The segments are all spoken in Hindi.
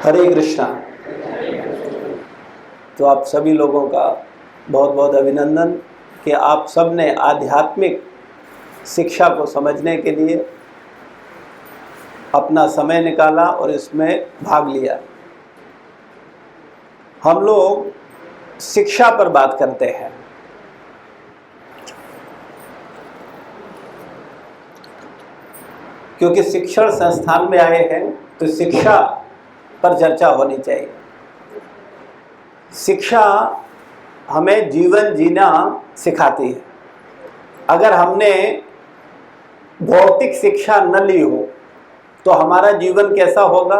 हरे कृष्णा। तो आप सभी लोगों का बहुत बहुत अभिनंदन कि आप सब ने आध्यात्मिक शिक्षा को समझने के लिए अपना समय निकाला और इसमें भाग लिया। हम लोग शिक्षा पर बात करते हैं। क्योंकि शिक्षण संस्थान में आए हैं तो शिक्षा पर चर्चा होनी चाहिए। शिक्षा हमें जीवन जीना सिखाती है। अगर हमने भौतिक शिक्षा न ली हो तो हमारा जीवन कैसा होगा?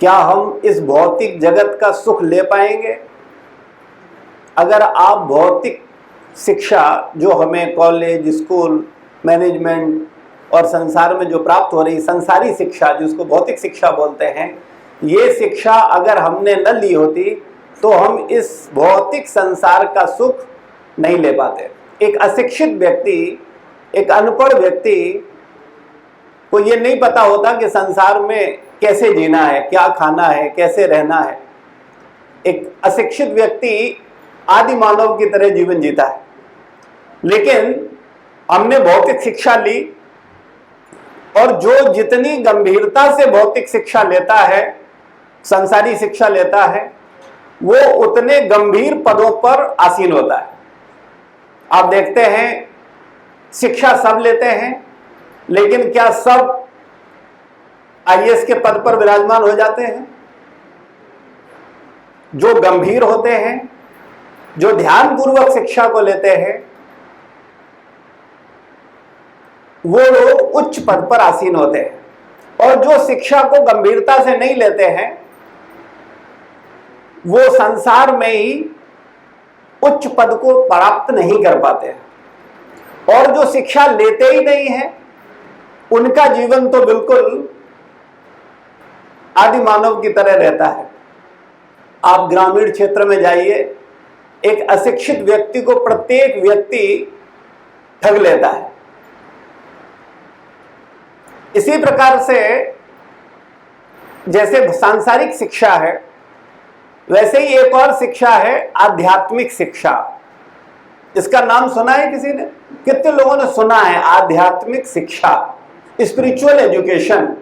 क्या हम इस भौतिक जगत का सुख ले पाएंगे? अगर आप भौतिक शिक्षा जो हमें कॉलेज, स्कूल, मैनेजमेंट और संसार में जो प्राप्त हो रही संसारी शिक्षा, जिसको भौतिक शिक्षा बोलते हैं, ये शिक्षा अगर हमने न ली होती तो हम इस भौतिक संसार का सुख नहीं ले पाते। एक अशिक्षित व्यक्ति, एक अनपढ़ व्यक्ति को ये नहीं पता होता कि संसार में कैसे जीना है, क्या खाना है, कैसे रहना है। एक अशिक्षित व्यक्ति आदि मानव की तरह जीवन जीता है। लेकिन हमने भौतिक शिक्षा ली और जो जितनी गंभीरता से भौतिक शिक्षा लेता है, संसारी शिक्षा लेता है, वो उतने गंभीर पदों पर आसीन होता है। आप देखते हैं शिक्षा सब लेते हैं, लेकिन क्या सब आईएएस के पद पर विराजमान हो जाते हैं? जो गंभीर होते हैं, जो ध्यानपूर्वक शिक्षा को लेते हैं, वो लोग उच्च पद पर आसीन होते हैं। और जो शिक्षा को गंभीरता से नहीं लेते हैं, वो संसार में ही उच्च पद को प्राप्त नहीं कर पाते हैं। और जो शिक्षा लेते ही नहीं है, उनका जीवन तो बिल्कुल आदि मानव की तरह रहता है। आप ग्रामीण क्षेत्र में जाइए, एक अशिक्षित व्यक्ति को प्रत्येक व्यक्ति ठग लेता है। इसी प्रकार से जैसे सांसारिक शिक्षा है, वैसे ही एक और शिक्षा है आध्यात्मिक शिक्षा। इसका नाम सुना है किसी ने? कितने लोगों ने सुना है आध्यात्मिक शिक्षा, स्पिरिचुअल एजुकेशन?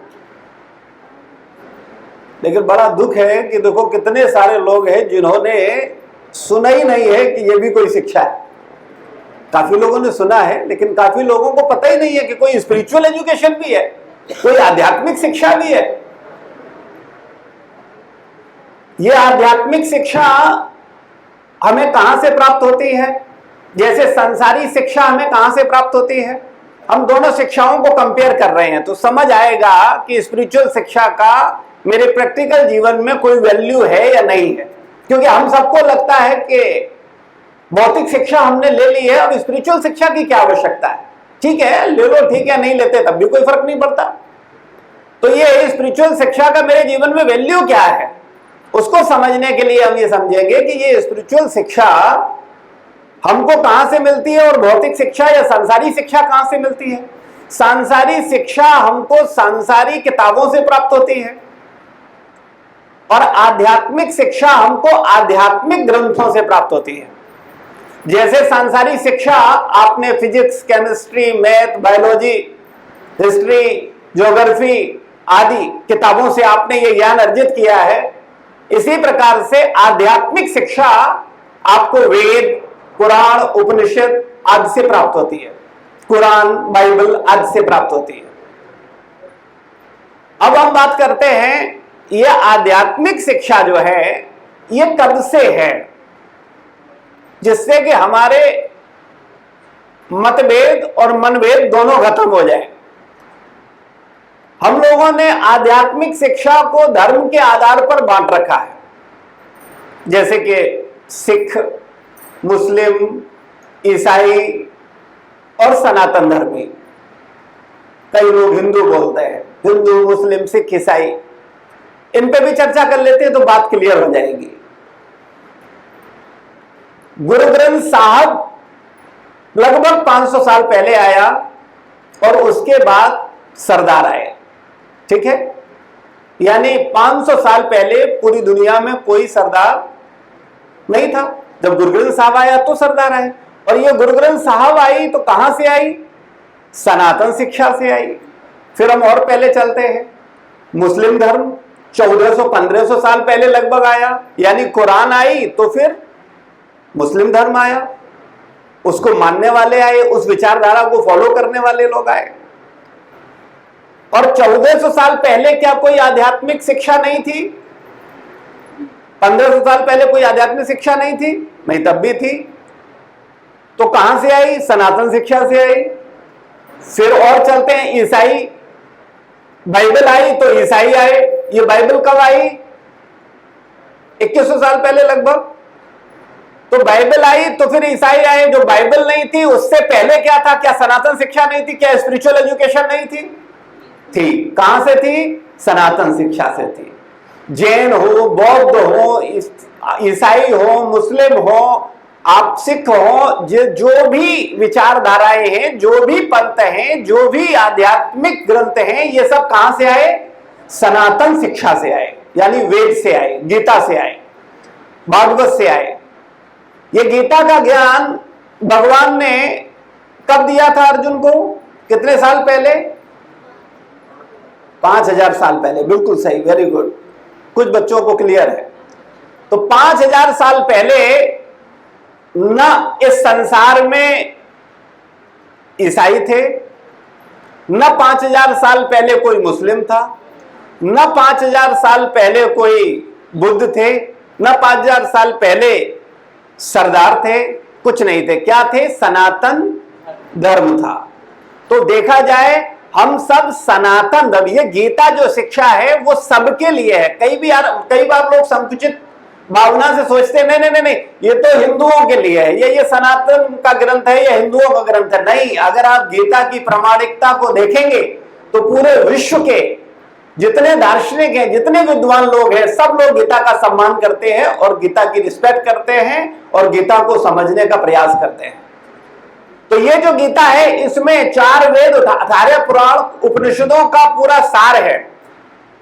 लेकिन बड़ा दुख है कि देखो कितने सारे लोग हैं जिन्होंने सुना ही नहीं है कि यह भी कोई शिक्षा है। काफी लोगों ने सुना है, लेकिन काफी लोगों को पता ही नहीं है कि कोई स्पिरिचुअल एजुकेशन भी है, कोई आध्यात्मिक शिक्षा भी है। ये आध्यात्मिक शिक्षा हमें कहां से प्राप्त होती है? जैसे संसारी शिक्षा हमें कहां से प्राप्त होती है? हम दोनों शिक्षाओं को कंपेयर कर रहे हैं तो समझ आएगा कि स्पिरिचुअल शिक्षा का मेरे प्रैक्टिकल जीवन में कोई वैल्यू है या नहीं है। क्योंकि हम सबको लगता है कि भौतिक शिक्षा हमने ले ली है, अब स्पिरिचुअल शिक्षा की क्या आवश्यकता है? ठीक है, ले लो, ठीक है, नहीं लेते तब भी कोई फर्क नहीं पड़ता। तो ये स्पिरिचुअल शिक्षा का मेरे जीवन में वैल्यू क्या है, उसको समझने के लिए हम ये समझेंगे कि ये स्पिरिचुअल शिक्षा हमको कहां से मिलती है और भौतिक शिक्षा या सांसारिक शिक्षा कहां से मिलती है। सांसारिक शिक्षा हमको सांसारिक किताबों से प्राप्त होती है और आध्यात्मिक शिक्षा हमको आध्यात्मिक ग्रंथों से प्राप्त होती है। जैसे सांसारिक शिक्षा आपने physics, chemistry, math, biology, history, geography आदि किताबों से आपने ये ज्ञान अर्जित किया है, इसी प्रकार से आध्यात्मिक शिक्षा आपको वेद, पुराण, उपनिषद आदि से प्राप्त होती है। कुरान, बाइबल आदि से प्राप्त होती है। अब हम बात करते हैं ये आध्यात्मिक शिक्षा जो है ये कब से है, जिससे कि हमारे मतभेद और मनभेद दोनों खत्म हो जाए। हम लोगों ने आध्यात्मिक शिक्षा को धर्म के आधार पर बांट रखा है। जैसे कि सिख, मुस्लिम, ईसाई और सनातन धर्मी। कई लोग हिंदू बोलते हैं, हिंदू, मुस्लिम, सिख, ईसाई। इन पे भी चर्चा कर लेते हैं तो बात क्लियर हो जाएगी। गुरु ग्रंथ साहब लगभग 500 साल पहले आया और उसके बाद सरदार आए। ठीक है, यानी 500 साल पहले पूरी दुनिया में कोई सरदार नहीं था। जब गुरु ग्रंथ साहब आया तो सरदार आए, और ये गुरु ग्रंथ साहब आई तो कहां से आई? सनातन शिक्षा से आई। फिर हम और पहले चलते हैं, मुस्लिम धर्म 1400-1500 साल पहले लगभग आया, यानी कुरान आई तो फिर मुस्लिम धर्म आया, उसको मानने वाले आए, उस विचारधारा को फॉलो करने वाले लोग आए। और 1400 साल पहले क्या कोई आध्यात्मिक शिक्षा नहीं थी? 1500 साल पहले कोई आध्यात्मिक शिक्षा नहीं थी? नहीं, तब भी थी। तो कहां से आई? सनातन शिक्षा से आई। फिर और चलते हैं, ईसाई, बाइबल आई तो ईसाई आए। ये बाइबल कब आई? 2100 साल पहले लगभग। तो बाइबल आई तो फिर ईसाई आए। जो बाइबल नहीं थी उससे पहले क्या था? क्या सनातन शिक्षा नहीं थी? क्या स्पिरिचुअल एजुकेशन नहीं थी? थी। कहां से थी? सनातन शिक्षा से थी। जैन हो, बौद्ध हो, ईसाई हो, मुस्लिम हो, आप सिख हो, जो भी विचारधाराएं हैं, जो भी पंथ हैं, जो भी आध्यात्मिक ग्रंथ हैं, ये सब कहां से आए? सनातन शिक्षा से आए, यानी वेद से आए, गीता से आए, भागवत से आए। ये गीता का ज्ञान भगवान ने कब दिया था अर्जुन को? कितने साल पहले? 5000 साल पहले। बिल्कुल सही, वेरी गुड, कुछ बच्चों को क्लियर है। तो 5000 साल पहले न इस संसार में ईसाई थे, न 5000 साल पहले कोई मुस्लिम था, न 5000 साल पहले कोई बुद्ध थे, न 5000 साल पहले सरदार थे, कुछ नहीं थे। क्या थे? सनातन धर्म था। तो देखा जाए हम सब सनातन धर्म, ये गीता जो शिक्षा है वो सबके लिए है। कई बार लोग संकुचित भावना से सोचते हैं नहीं नहीं नहीं, ये तो हिंदुओं के लिए है, ये सनातन का ग्रंथ है, ये हिंदुओं का ग्रंथ है। नहीं, अगर आप गीता की प्रामाणिकता को देखेंगे तो पूरे विश्व के जितने दार्शनिक हैं, जितने विद्वान लोग हैं, सब लोग गीता का सम्मान करते हैं और गीता की रिस्पेक्ट करते हैं और गीता को समझने का प्रयास करते हैं। तो ये जो गीता है, इसमें 4 वेद, 18 पुराण, उपनिषदों का पूरा सार है।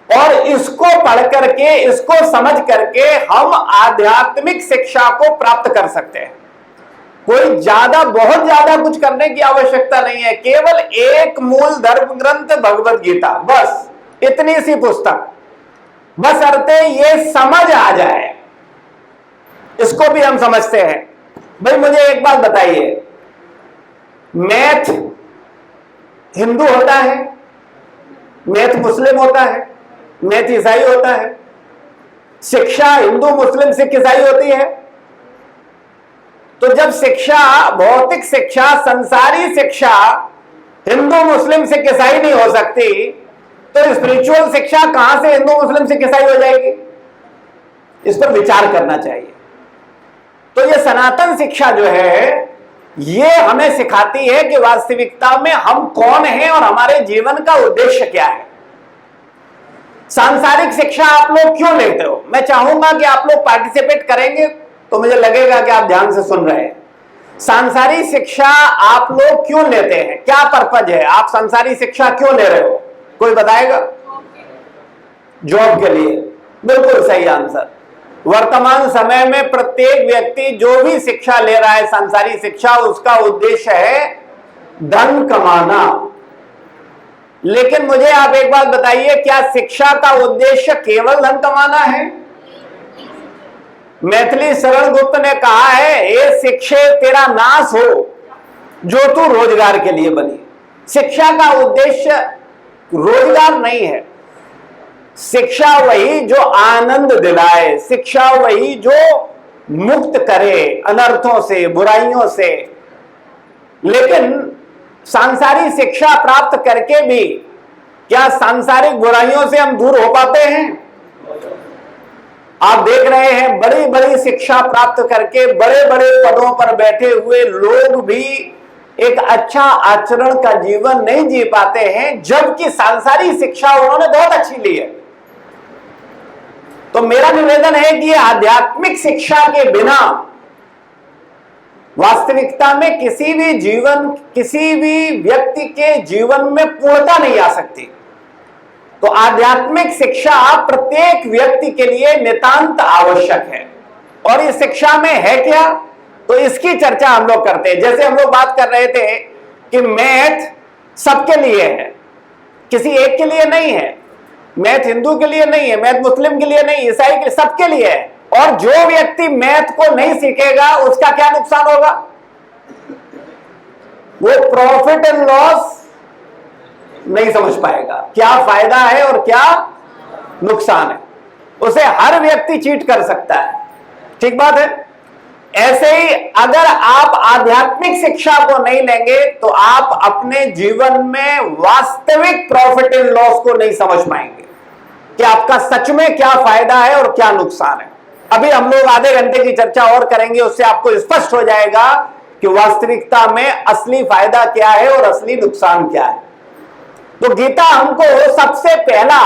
और इसको पढ़ करके, इसको समझ करके हम आध्यात्मिक शिक्षा को प्राप्त कर सकते हैं। कोई बहुत ज्यादा कुछ करने की आवश्यकता नहीं है। केवल एक मूल धर्म ग्रंथ भगवत गीता, बस इतनी सी पुस्तक, बस अर्थे ये समझ आ जाए, इसको भी हम समझते हैं। भाई मुझे एक बात बताइए, मैथ हिंदू होता है, मैथ मुस्लिम होता है, मैथ ईसाई होता है, शिक्षा हिंदू मुस्लिम सिख ईसाई होती है। तो जब शिक्षा, भौतिक शिक्षा, संसारी शिक्षा हिंदू मुस्लिम सिख ईसाई नहीं हो सकती, तो स्पिरिचुअल शिक्षा कहां से हिंदू मुस्लिम सिख ईसाई हो जाएगी? इस पर विचार करना चाहिए। तो ये सनातन शिक्षा जो है, ये हमें सिखाती है कि वास्तविकता में हम कौन हैं और हमारे जीवन का उद्देश्य क्या है। सांसारिक शिक्षा आप लोग क्यों लेते हो? मैं चाहूंगा कि आप लोग पार्टिसिपेट करेंगे तो मुझे लगेगा कि आप ध्यान से सुन रहे हैं। सांसारिक शिक्षा आप लोग क्यों लेते हैं? क्या पर्पज है? आप सांसारिक शिक्षा क्यों ले रहे हो? कोई बताएगा? जॉब के लिए। बिल्कुल सही आंसर। वर्तमान समय में प्रत्येक व्यक्ति जो भी शिक्षा ले रहा है, सांसारिक शिक्षा, उसका उद्देश्य है धन कमाना। लेकिन मुझे आप एक बात बताइए, क्या शिक्षा का उद्देश्य केवल धन कमाना है? मैथिली शरण गुप्त ने कहा है, ए शिक्षे तेरा नाश हो जो तू रोजगार के लिए बनी। शिक्षा का उद्देश्य रोजगार नहीं है। शिक्षा वही जो आनंद दिलाए, शिक्षा वही जो मुक्त करे अनर्थों से, बुराइयों से। लेकिन सांसारिक शिक्षा प्राप्त करके भी क्या सांसारिक बुराइयों से हम दूर हो पाते हैं? आप देख रहे हैं, बड़ी बड़ी शिक्षा प्राप्त करके बड़े बड़े पदों पर बैठे हुए लोग भी एक अच्छा आचरण का जीवन नहीं जी पाते हैं, जबकि सांसारिक शिक्षा उन्होंने बहुत अच्छी ली है। तो मेरा निवेदन है कि आध्यात्मिक शिक्षा के बिना वास्तविकता में किसी भी व्यक्ति के जीवन में पूर्णता नहीं आ सकती। तो आध्यात्मिक शिक्षा प्रत्येक व्यक्ति के लिए नितांत आवश्यक है। और इस शिक्षा में है क्या, तो इसकी चर्चा हम लोग करते हैं। जैसे हम लोग बात कर रहे थे कि मैथ सबके लिए है, किसी एक के लिए नहीं है। मैथ हिंदू के लिए नहीं है, मैथ मुस्लिम के लिए नहीं, ईसाई के, सबके लिए है। और जो व्यक्ति मैथ को नहीं सीखेगा उसका क्या नुकसान होगा, वो प्रॉफिट एंड लॉस नहीं समझ पाएगा, क्या फायदा है और क्या नुकसान है। उसे हर व्यक्ति चीट कर सकता है, ठीक बात है। ऐसे ही अगर आप आध्यात्मिक शिक्षा को नहीं लेंगे तो आप अपने जीवन में वास्तविक प्रॉफिट एंड लॉस को नहीं समझ पाएंगे कि आपका सच में क्या फायदा है और क्या नुकसान है। अभी हम लोग आधे घंटे की चर्चा और करेंगे, उससे आपको स्पष्ट हो जाएगा कि वास्तविकता में असली फायदा क्या है और असली नुकसान क्या है। तो गीता हमको सबसे पहला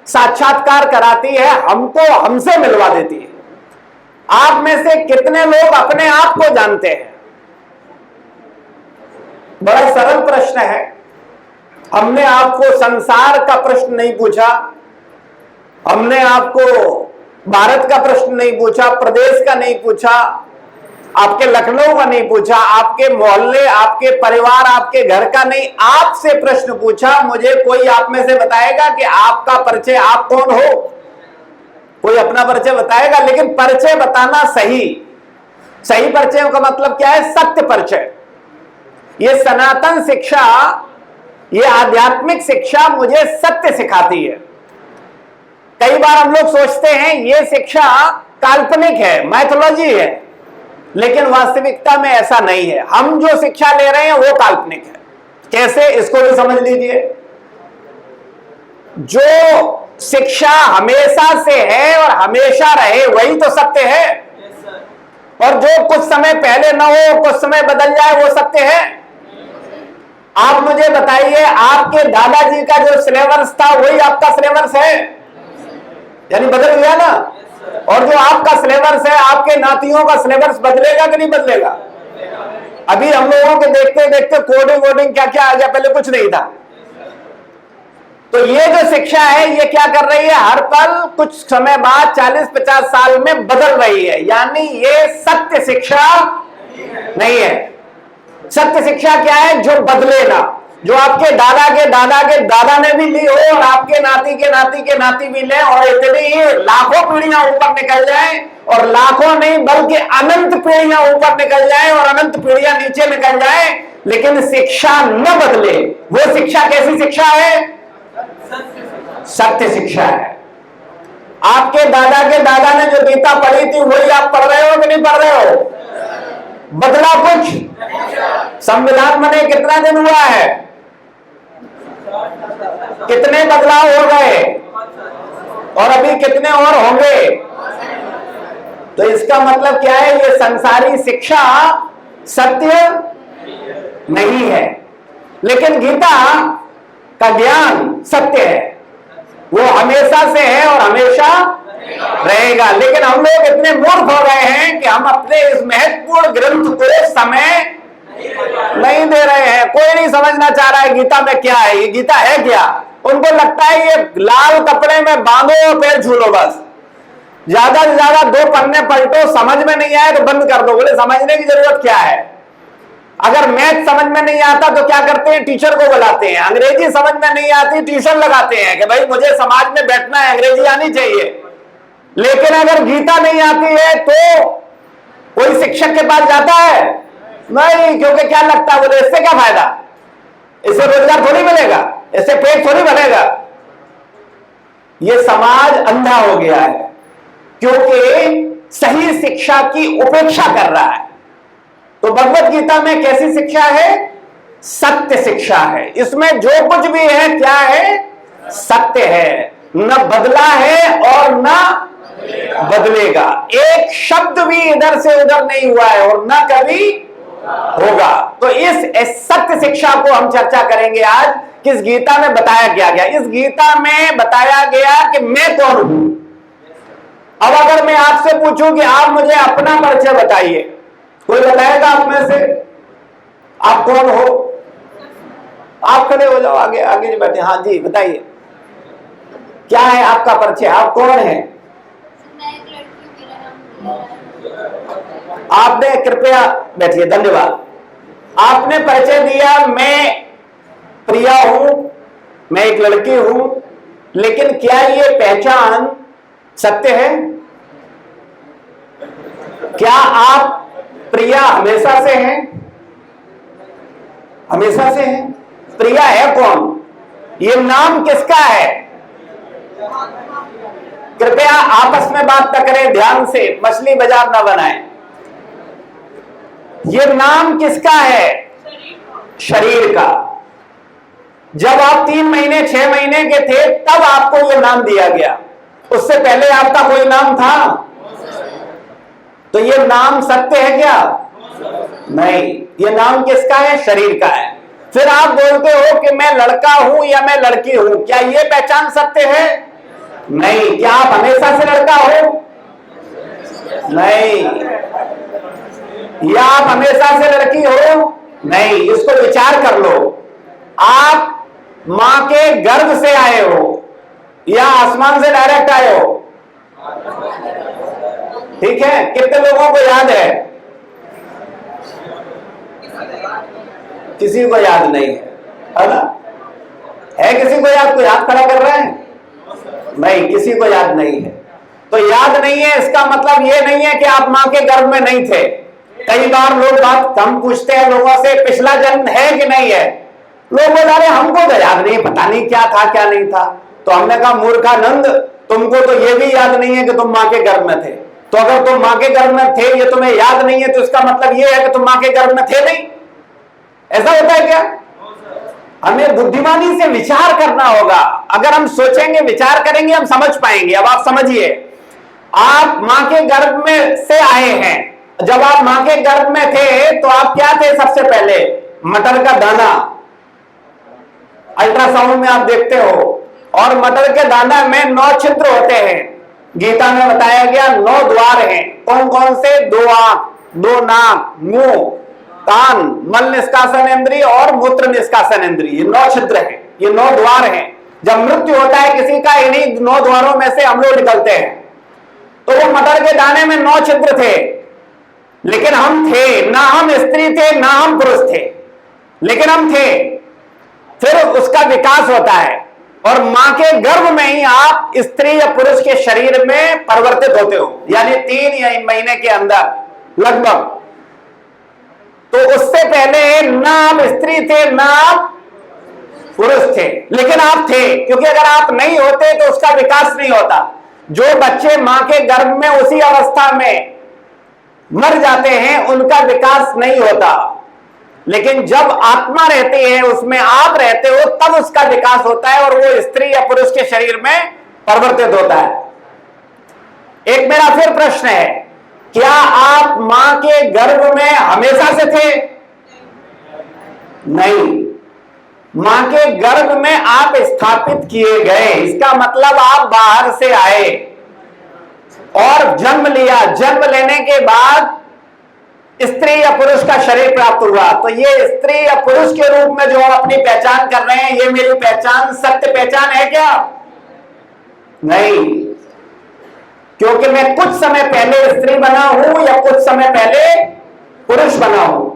साक्षात्कार कराती है, हमको हमसे मिलवा देती है। आप में से कितने लोग अपने आप को जानते हैं? बड़ा सरल प्रश्न है। हमने आपको संसार का प्रश्न नहीं पूछा, हमने आपको भारत का प्रश्न नहीं पूछा, प्रदेश का नहीं पूछा, आपके लखनऊ का नहीं पूछा, आपके मोहल्ले, आपके परिवार, आपके घर का नहीं, आपसे प्रश्न पूछा। मुझे कोई आप में से बताएगा कि आपका परिचय, आप कौन हो? कोई अपना परिचय बताएगा? लेकिन परिचय बताना सही परिचय का मतलब क्या है? सत्य परिचय। ये सनातन शिक्षा, ये आध्यात्मिक शिक्षा मुझे सत्य सिखाती है। कई बार हम लोग सोचते हैं ये शिक्षा काल्पनिक है, माइथोलॉजी है, लेकिन वास्तविकता में ऐसा नहीं है। हम जो शिक्षा ले रहे हैं वो काल्पनिक है। कैसे, इसको भी समझ लीजिए। जो शिक्षा हमेशा से है और हमेशा रहे वही तो सत्य है। और जो कुछ समय पहले न हो, कुछ समय बदल जाए, वो सत्य है। आप मुझे बताइए, आपके दादाजी का जो सिलेबस था वही आपका सिलेबस है, यानी बदल गया ना। और जो आपका सिलेबस है, आपके नातियों का सिलेबस बदलेगा कि नहीं बदलेगा? अभी हम लोगों के देखते देखते कोडिंग क्या क्या आ गया, पहले कुछ नहीं था। तो ये जो शिक्षा है ये क्या कर रही है, हर पल कुछ समय बाद 40-50 साल में बदल रही है। यानी ये सत्य शिक्षा नहीं है। सत्य शिक्षा क्या है? जो बदले ना, जो आपके दादा के दादा के दादा ने भी ली हो और आपके नाती के नाती के नाती भी ले, और इतनी ही लाखों पीढ़ियां ऊपर निकल जाए, और लाखों नहीं बल्कि अनंत पीढ़ियां ऊपर निकल जाए और अनंत पीढ़ियां नीचे निकल जाए, लेकिन शिक्षा न बदले। वो शिक्षा कैसी शिक्षा है? सत्य शिक्षा है। आपके दादा के दादा ने जो गीता पढ़ी थी वही आप पढ़ रहे हो कि नहीं पढ़ रहे हो? बदला कुछ? संविधान बने कितना दिन हुआ है? कितने बदलाव हो गए और अभी कितने और होंगे? तो इसका मतलब क्या है? ये संसारी शिक्षा सत्य नहीं है, लेकिन गीता का ज्ञान सत्य है। वो हमेशा से है और हमेशा रहेगा। लेकिन हम लोग इतने मूर्ख हो गए हैं कि हम अपने इस महत्वपूर्ण ग्रंथ को समय नहीं दे रहे हैं। कोई नहीं समझना चाह रहा है गीता में क्या है, ये गीता है क्या। उनको लगता है ये लाल कपड़े में बांधो और पैर झूलो, बस ज्यादा से ज्यादा 2 पन्ने पलटो, समझ में नहीं आए तो बंद कर दो। बोले समझने की जरूरत क्या है? अगर मैथ समझ में नहीं आता तो क्या करते हैं? टीचर को बुलाते हैं। अंग्रेजी समझ में नहीं आती, ट्यूशन लगाते हैं कि भाई मुझे समाज में बैठना है, अंग्रेजी आनी चाहिए। लेकिन अगर गीता नहीं आती है तो कोई शिक्षक के पास जाता है नहीं, क्योंकि क्या लगता है, बोले इससे क्या फायदा, इससे रोजगार थोड़ी मिलेगा, इससे पेट थोड़ी भरेगा। ये समाज अंधा हो गया है क्योंकि सही शिक्षा की उपेक्षा कर रहा है। तो भगवत गीता में कैसी शिक्षा है? सत्य शिक्षा है। इसमें जो कुछ भी है क्या है? सत्य है, न बदला है और न बदलेगा। एक शब्द भी इधर से उधर नहीं हुआ है और न कभी होगा। तो इस सत्य शिक्षा को हम चर्चा करेंगे आज। किस गीता में बताया गया? इस गीता में बताया गया कि मैं कौन हूं। अब अगर मैं आपसे पूछूं कि आप मुझे अपना परिचय बताइए, कोई बताएगा आप में से? आप कौन हो? आप खड़े हो जाओ, आगे आगे बैठे। हाँ जी बताइए। क्या है आपका परिचय, आप कौन है? मैं एक लड़की हूँ, मेरा नाम प्रिया है। आपने, कृपया बैठिए, धन्यवाद। आपने परिचय दिया, मैं प्रिया हूं, मैं एक लड़की हूं, लेकिन क्या ये पहचान सत्य है? क्या आप प्रिया हमेशा से हैं? हमेशा से हैं? प्रिया है कौन? ये नाम किसका है? कृपया आपस में बात न करें, ध्यान से, मछली बाजार न बनाएं। ये नाम किसका है? शरीर का। जब आप 3 महीने 6 महीने के थे तब आपको ये नाम दिया गया, उससे पहले आपका कोई नाम था? तो ये नाम सत्य है क्या? नहीं। ये नाम किसका है? शरीर का है। फिर आप बोलते हो कि मैं लड़का हूं या मैं लड़की हूं, क्या ये पहचान सत्य है? नहीं। क्या आप हमेशा से लड़का हो? नहीं। या आप हमेशा से लड़की हो? नहीं। इसको विचार कर लो। आप मां के गर्भ से आए हो या आसमान से डायरेक्ट आए हो? ठीक है। कितने लोगों को याद है? किसी को याद नहीं है ना? है किसी को याद? कोई हाथ खड़ा कर रहे हैं? नहीं, किसी को याद नहीं है। तो याद नहीं है इसका मतलब ये नहीं है कि आप मां के गर्भ में नहीं थे। कई बार लोग बात हम पूछते हैं लोगों से, पिछला जन्म है कि नहीं है? लोग बोल रहे हमको तो याद नहीं, पता नहीं क्या था क्या नहीं था। तो हमने कहा मूर्खानंद, तुमको तो ये भी याद नहीं है कि तुम मां के गर्भ में थे। तो अगर तुम मां के गर्भ में थे, ये तुम्हें याद नहीं है, तो इसका मतलब ये है कि तुम मां के गर्भ में थे नहीं। ऐसा होता है क्या? हमें बुद्धिमानी से विचार करना होगा। अगर हम सोचेंगे, विचार करेंगे, हम समझ पाएंगे। अब आप समझिए, आप मां के गर्भ में से आए हैं। जब आप मां के गर्भ में थे तो आप क्या थे? सबसे पहले मटर का दाना। अल्ट्रासाउंड में आप देखते हो, और मटर के दाना में 9 छिद्र होते हैं। गीता में बताया गया 9 द्वार हैं। कौन कौन से? 2 आंख, 2 नाक, मुंह, कान, मल निष्कासन इंद्रिय और मूत्र निष्कासन इंद्रिय, ये 9 छिद्र हैं, ये 9 द्वार हैं। जब मृत्यु होता है किसी का, इन्हीं 9 द्वारों में से हम लोग निकलते हैं। तो वो मटर के दाने में 9 छिद्र थे, लेकिन हम थे ना, हम स्त्री थे ना हम पुरुष थे, लेकिन हम थे। फिर उसका विकास होता है और मां के गर्भ में ही आप स्त्री या पुरुष के शरीर में परिवर्तित होते हो, यानी 3 महीने के अंदर लगभग। तो उससे पहले ना आप स्त्री थे ना आप पुरुष थे, लेकिन आप थे, क्योंकि अगर आप नहीं होते तो उसका विकास नहीं होता। जो बच्चे मां के गर्भ में उसी अवस्था में मर जाते हैं उनका विकास नहीं होता, लेकिन जब आत्मा रहती है, उसमें आप रहते हो, तब उसका विकास होता है और वो स्त्री या पुरुष के शरीर में परिवर्तित होता है। एक मेरा फिर प्रश्न है, क्या आप मां के गर्भ में हमेशा से थे? नहीं। मां के गर्भ में आप स्थापित किए गए, इसका मतलब आप बाहर से आए और जन्म लिया। जन्म लेने के बाद स्त्री या पुरुष का शरीर प्राप्त हुआ। तो ये स्त्री या पुरुष के रूप में जो आप अपनी पहचान कर रहे हैं, ये मेरी पहचान सत्य पहचान है क्या? नहीं, क्योंकि मैं कुछ समय पहले स्त्री बना हूं या कुछ समय पहले पुरुष बना हूं,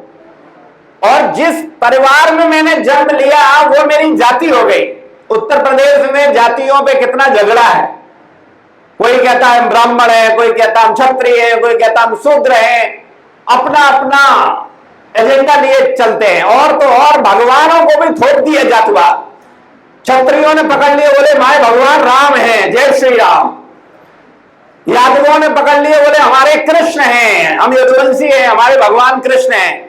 और जिस परिवार में मैंने जन्म लिया वो मेरी जाति हो गई। उत्तर प्रदेश में जातियों पे कितना झगड़ा है। कोई कहता है हम ब्राह्मण है, कोई कहता हम क्षत्रिय है, कोई कहता हम शूद्र है। अपना अपना एजेंडा लिए चलते हैं। और तो और भगवानों को भी थोप दिया जातिवाद। क्षत्रियों ने पकड़ लिए, बोले माए भगवान राम है, जय श्री राम। यादवों ने पकड़ लिए, बोले हमारे कृष्ण हैं, हम यदुवंशी हैं, हमारे भगवान कृष्ण हैं।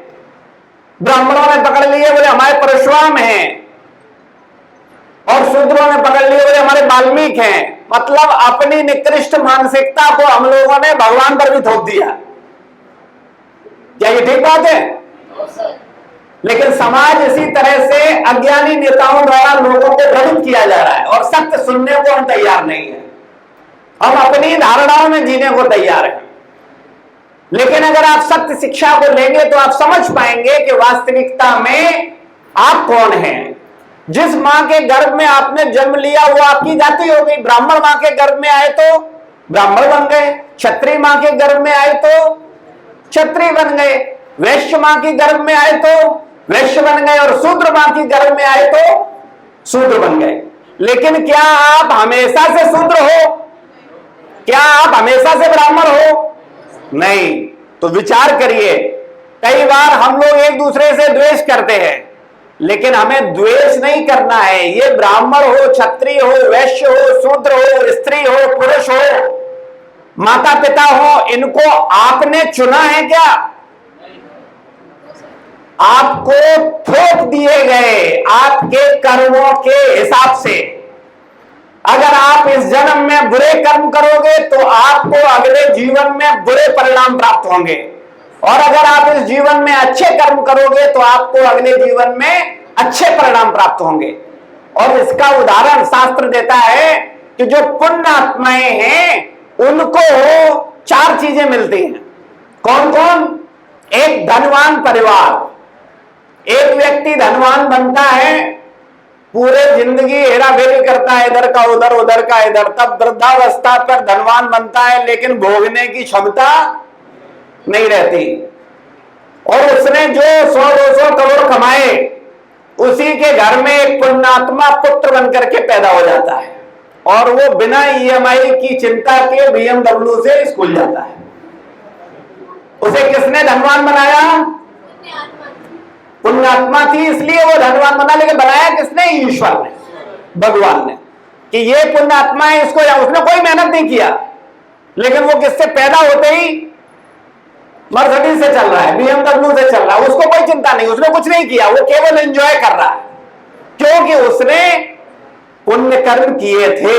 ब्राह्मणों ने पकड़ लिए, बोले हमारे परशुराम हैं, और शूद्रों ने पकड़ लिए, बोले हमारे वाल्मीकि हैं। मतलब अपनी निकृष्ट मानसिकता को हम लोगों ने भगवान पर भी थोप दिया। क्या ये ठीक बात है? लेकिन समाज इसी तरह से अज्ञानी नेताओं द्वारा लोगों को भ्रमित किया जा रहा है और सत्य सुनने को हम तैयार नहीं है। हम अपनी धारणाओं में जीने को तैयार हैं। लेकिन अगर आप सत्य शिक्षा को लेंगे तो आप समझ पाएंगे कि वास्तविकता में आप कौन हैं। जिस मां के गर्भ में आपने जन्म लिया वो आपकी जाति हो गई। ब्राह्मण मां के गर्भ में आए तो ब्राह्मण बन गए, क्षत्रिय मां के गर्भ में आए तो क्षत्रिय बन गए, वैश्य मां की गर्भ में आए तो वैश्य बन गए, और शूद्र मां की गर्भ में आए तो शूद्र बन गए। लेकिन क्या आप हमेशा से शूद्र हो? क्या आप हमेशा से ब्राह्मण हो? नहीं। तो विचार करिए, कई बार हम लोग एक दूसरे से द्वेष करते हैं, लेकिन हमें द्वेष नहीं करना है। ये ब्राह्मण हो, क्षत्रिय हो, वैश्य हो, शूद्र हो, स्त्री हो, पुरुष हो, माता पिता हो, इनको आपने चुना है क्या? आपको थोप दिए गए आपके कर्मों के हिसाब से। अगर आप इस जन्म में बुरे कर्म करोगे तो आपको अगले जीवन में बुरे परिणाम प्राप्त होंगे, और अगर आप इस जीवन में अच्छे कर्म करोगे तो आपको अगले जीवन में अच्छे परिणाम प्राप्त होंगे। और इसका उदाहरण शास्त्र देता है कि जो पुण्य आत्माएं हैं उनको 4 चीजें मिलती हैं। कौन कौन? एक धनवान परिवार। एक व्यक्ति धनवान बनता है, पूरे जिंदगी हेराफेरी करता है, इधर का उधर उधर का इधर, तब वृद्धावस्था पर धनवान बनता है, लेकिन भोगने की क्षमता नहीं रहती। और उसने जो 100-200 करोड़ कमाए, उसी के घर में एक पुण्यात्मा पुत्र बनकर के पैदा हो जाता है, और वो बिना EMI की चिंता के BMW से स्कूल जाता है। उसे किसने धनवान बनाया? पुण्यात्मा थी, इसलिए वो धनवान बना। लेकिन बनाया किसने? ईश्वर ने, भगवान ने, कि ये पुण्यात्मा है, इसको, उसने कोई मेहनत नहीं किया, लेकिन वो किससे पैदा होते ही मर्सिडीज से चल रहा है, BMW से चल रहा है, उसको कोई चिंता नहीं, उसने कुछ नहीं किया, वो केवल एंजॉय कर रहा है, क्योंकि उसने पुण्य कर्म किए थे।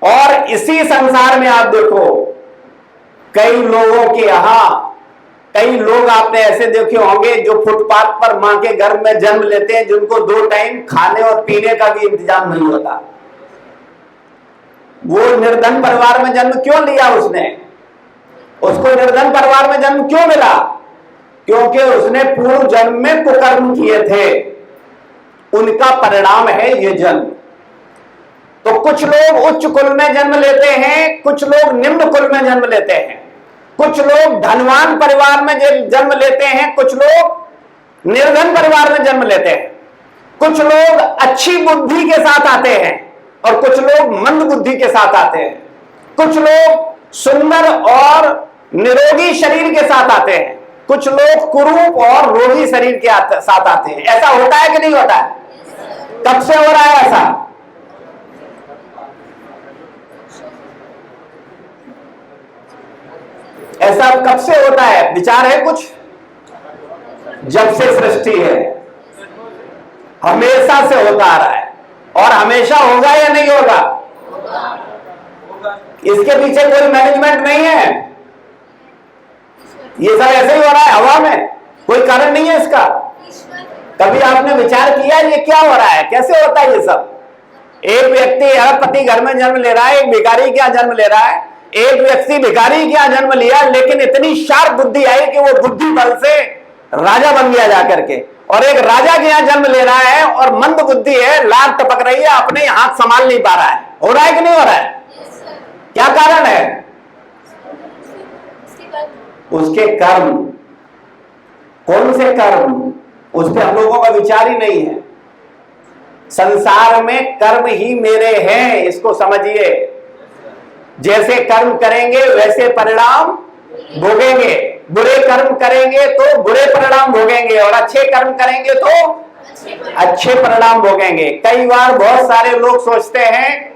और इसी संसार में आप देखो, कई लोगों के यहां, कई लोग आपने ऐसे देखे होंगे जो फुटपाथ पर मां के गर्भ में जन्म लेते हैं, जिनको 2 टाइम खाने और पीने का भी इंतजाम नहीं होता। वो निर्धन परिवार में जन्म क्यों लिया उसने? उसको निर्धन परिवार में जन्म क्यों मिला? क्योंकि उसने पूर्व जन्म में कुकर्म किए थे, उनका परिणाम है ये जन्म। तो कुछ लोग उच्च कुल में जन्म लेते हैं, कुछ लोग निम्न कुल में जन्म लेते हैं, कुछ लोग धनवान परिवार में जन्म लेते हैं, कुछ लोग निर्धन परिवार में जन्म लेते हैं, कुछ लोग अच्छी बुद्धि के साथ आते हैं और कुछ लोग मंद बुद्धि के साथ आते हैं, कुछ लोग सुंदर और निरोगी शरीर के साथ आते हैं, कुछ लोग कुरूप और रोगी शरीर के साथ आते हैं। ऐसा होता है कि नहीं होता है? कब से हो रहा है ऐसा? ऐसा कब से होता है? विचार है कुछ? जब से सृष्टि है, हमेशा से होता आ रहा है, और हमेशा होगा या नहीं होगा? इसके पीछे कोई मैनेजमेंट नहीं है, ये सब ऐसे ही हो रहा है हवा में, कोई कारण नहीं है इसका। कभी आपने विचार किया ये क्या हो रहा है, कैसे होता है ये सब? एक व्यक्ति अरबपति घर में जन्म ले रहा है, एक भिखारी के यहां जन्म ले रहा है। एक व्यक्ति भिखारी के यहां जन्म लिया, लेकिन इतनी शार्प बुद्धि आई कि वो बुद्धि बल से राजा बन गया जाकर के, और एक राजा के यहां जन्म ले रहा है और मंद बुद्धि है, लार टपक रही है, अपने हाथ संभाल नहीं पा रहा है। हो रहा है कि नहीं हो रहा है? क्या कारण है? उसके कर्म। कौन से कर्म? उस पर हम लोगों का विचार ही नहीं है। संसार में कर्म ही मेरे हैं, इसको समझिए। जैसे कर्म करेंगे वैसे परिणाम भोगेंगे। बुरे कर्म करेंगे तो बुरे परिणाम भोगेंगे, और अच्छे कर्म करेंगे तो अच्छे परिणाम भोगेंगे। कई बार बहुत सारे लोग सोचते हैं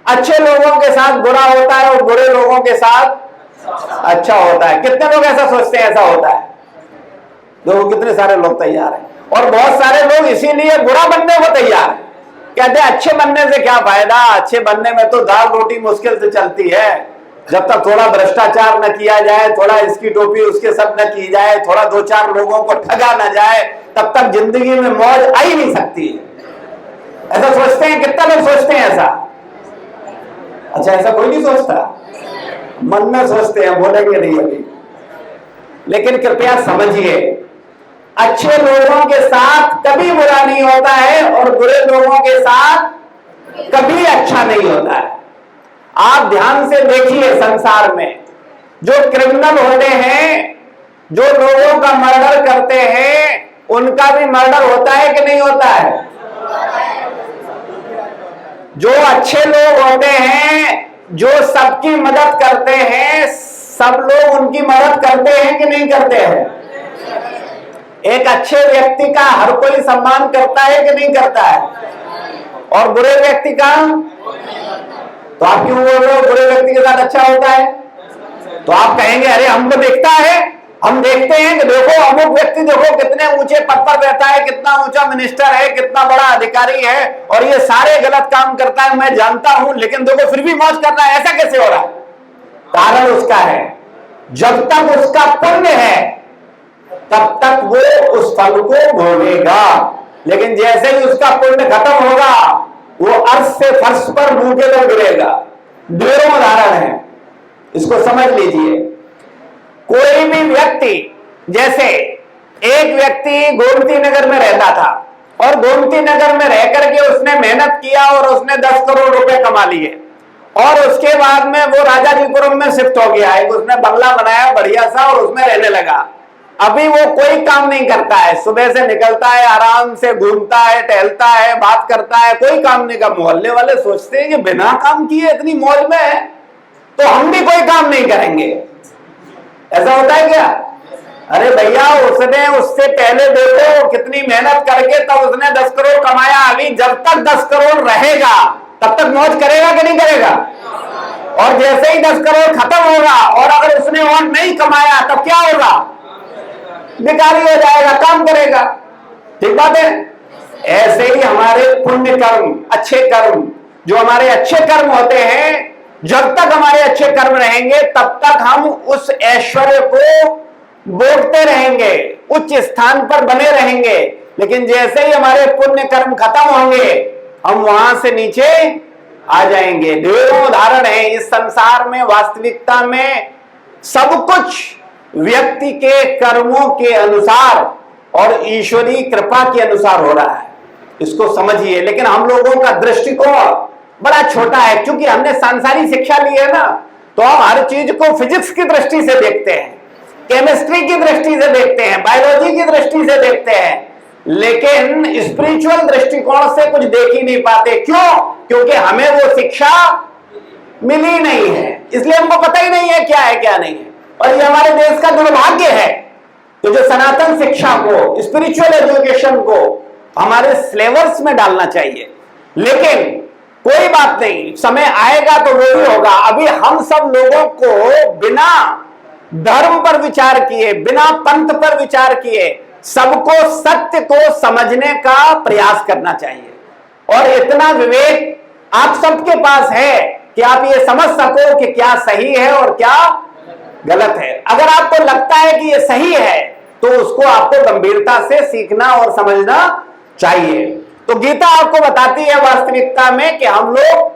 अच्छे लोगों के साथ बुरा होता है और बुरे लोगों के साथ अच्छा होता है। कितने लोग ऐसा सोचते हैं ऐसा होता है? देखो कितने सारे लोग तैयार हैं, और बहुत सारे लोग इसीलिए बुरा बनने को तैयार हैं। कहते हैं अच्छे बनने से क्या फायदा, अच्छे बनने में तो दाल रोटी मुश्किल से चलती है। जब तक थोड़ा भ्रष्टाचार न किया जाए, थोड़ा इसकी टोपी उसके सब न की जाए, थोड़ा 2-4 लोगों को ठगा न जाए, तब तक जिंदगी में मौज आ ही नहीं सकती। ऐसा सोचते हैं? कितना लोग सोचते हैं ऐसा? अच्छा, ऐसा कोई नहीं सोचता? मन में सोचते हैं, बोलेंगे नहीं अभी। लेकिन कृपया समझिए, अच्छे लोगों के साथ कभी बुरा नहीं होता है और बुरे लोगों के साथ कभी अच्छा नहीं होता है। आप ध्यान से देखिए, संसार में जो क्रिमिनल होते हैं, जो लोगों का मर्डर करते हैं, उनका भी मर्डर होता है कि नहीं होता है? जो अच्छे लोग होते हैं, जो सबकी मदद करते हैं, सब लोग उनकी मदद करते हैं कि नहीं करते हैं? एक अच्छे व्यक्ति का हर कोई सम्मान करता है कि नहीं करता है? और बुरे व्यक्ति का? तो आप क्यों बोल रहे हो बुरे व्यक्ति के साथ अच्छा होता है? तो आप कहेंगे अरे हमको दिखता है, हम देखते हैं कि देखो अमुक व्यक्ति देखो कितने ऊंचे पद पर रहता है, कितना ऊंचा मिनिस्टर है, कितना बड़ा अधिकारी है और ये सारे गलत काम करता है, मैं जानता हूं, लेकिन देखो फिर भी मौज कर रहा है। ऐसा कैसे हो रहा है? कारण उसका है, जब तक उसका पुण्य है तब तक वो उस फल को भोगेगा, लेकिन जैसे ही उसका पुण्य खत्म होगा वो अर्श से फर्श पर मुंह के बल गिरेगा। ढेरों उदाहरण है, इसको समझ लीजिए। कोई भी व्यक्ति, जैसे एक व्यक्ति गोमती नगर में रहता था और गोमती नगर में रह करके उसने मेहनत किया और उसने 10 करोड़ रुपए कमा लिए और उसके बाद में वो राजाजीपुरम में शिफ्ट हो गया, एक उसने बंगला बनाया बढ़िया सा और उसमें रहने लगा। अभी वो कोई काम नहीं करता है, सुबह से निकलता है, आराम से घूमता है, टहलता है, बात करता है, कोई काम नहीं कर। मोहल्ले वाले सोचते हैं कि बिना काम किए इतनी मौज में है तो हम भी कोई काम नहीं करेंगे। ऐसा होता है क्या? अरे भैया उसने उससे पहले देखो कितनी मेहनत करके तब उसने 10 करोड़ कमाया, अभी जब तक 10 करोड़ रहेगा तब तक मौज करेगा कि नहीं करेगा? और जैसे ही 10 करोड़ खत्म होगा और अगर उसने और नहीं कमाया तब क्या होगा? बेकारी हो जाएगा, काम करेगा। ठीक बात है? ऐसे ही हमारे पुण्य कर्म, अच्छे कर्म, जो हमारे अच्छे कर्म होते हैं, जब तक हमारे अच्छे कर्म रहेंगे तब तक हम उस ऐश्वर्य को भोगते रहेंगे, उच्च स्थान पर बने रहेंगे। लेकिन जैसे ही हमारे पुण्य कर्म खत्म होंगे हम वहां से नीचे आ जाएंगे। ढेरों उदाहरण है इस संसार में, वास्तविकता में सब कुछ व्यक्ति के कर्मों के अनुसार और ईश्वरीय कृपा के अनुसार हो रहा है, इसको समझिए। लेकिन हम लोगों का दृष्टिकोण बड़ा छोटा है, क्योंकि हमने सांसारिक शिक्षा ली है ना, तो हम हर चीज को फिजिक्स की दृष्टि से देखते हैं, केमिस्ट्री की दृष्टि से देखते हैं, बायोलॉजी की दृष्टि से देखते हैं, लेकिन स्पिरिचुअल दृष्टिकोण से कुछ देख ही नहीं पाते। क्यों? क्योंकि हमें वो शिक्षा मिली नहीं है, इसलिए हमको पता ही नहीं है क्या है क्या नहीं है। और ये हमारे देश का दुर्भाग्य है तो जो सनातन शिक्षा को, स्पिरिचुअल एजुकेशन को हमारे सिलेबस में डालना चाहिए। लेकिन कोई बात नहीं, समय आएगा तो वो भी होगा। अभी हम सब लोगों को बिना धर्म पर विचार किए, बिना पंथ पर विचार किए, सबको सत्य को समझने का प्रयास करना चाहिए। और इतना विवेक आप सबके पास है कि आप ये समझ सको कि क्या सही है और क्या गलत है। अगर आपको लगता है कि ये सही है तो उसको आपको गंभीरता से सीखना और समझना चाहिए। तो गीता आपको बताती है वास्तविकता में कि हम लोग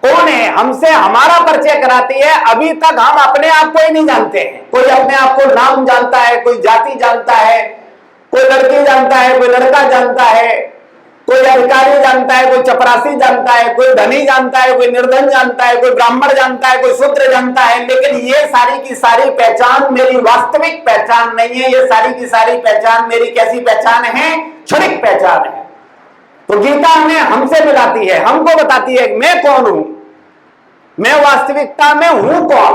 कौन है, हमसे हमारा परिचय कराती है। अभी तक हम अपने आप को ही नहीं जानते हैं। कोई अपने आप को नाम जानता है, कोई जाति जानता है, कोई लड़की जानता है, कोई लड़का जानता है, कोई अधिकारी जानता है, कोई चपरासी जानता है, कोई धनी जानता है, कोई निर्धन जानता है, कोई ब्राह्मण जानता है, कोई शूद्र जानता है। लेकिन ये सारी की सारी पहचान मेरी वास्तविक पहचान नहीं है। ये सारी की सारी पहचान मेरी कैसी पहचान है? क्षणिक पहचान है। तो गीता हमें हमसे मिलाती है, हमको बताती है मैं कौन हूं, मैं वास्तविकता में हूं कौन।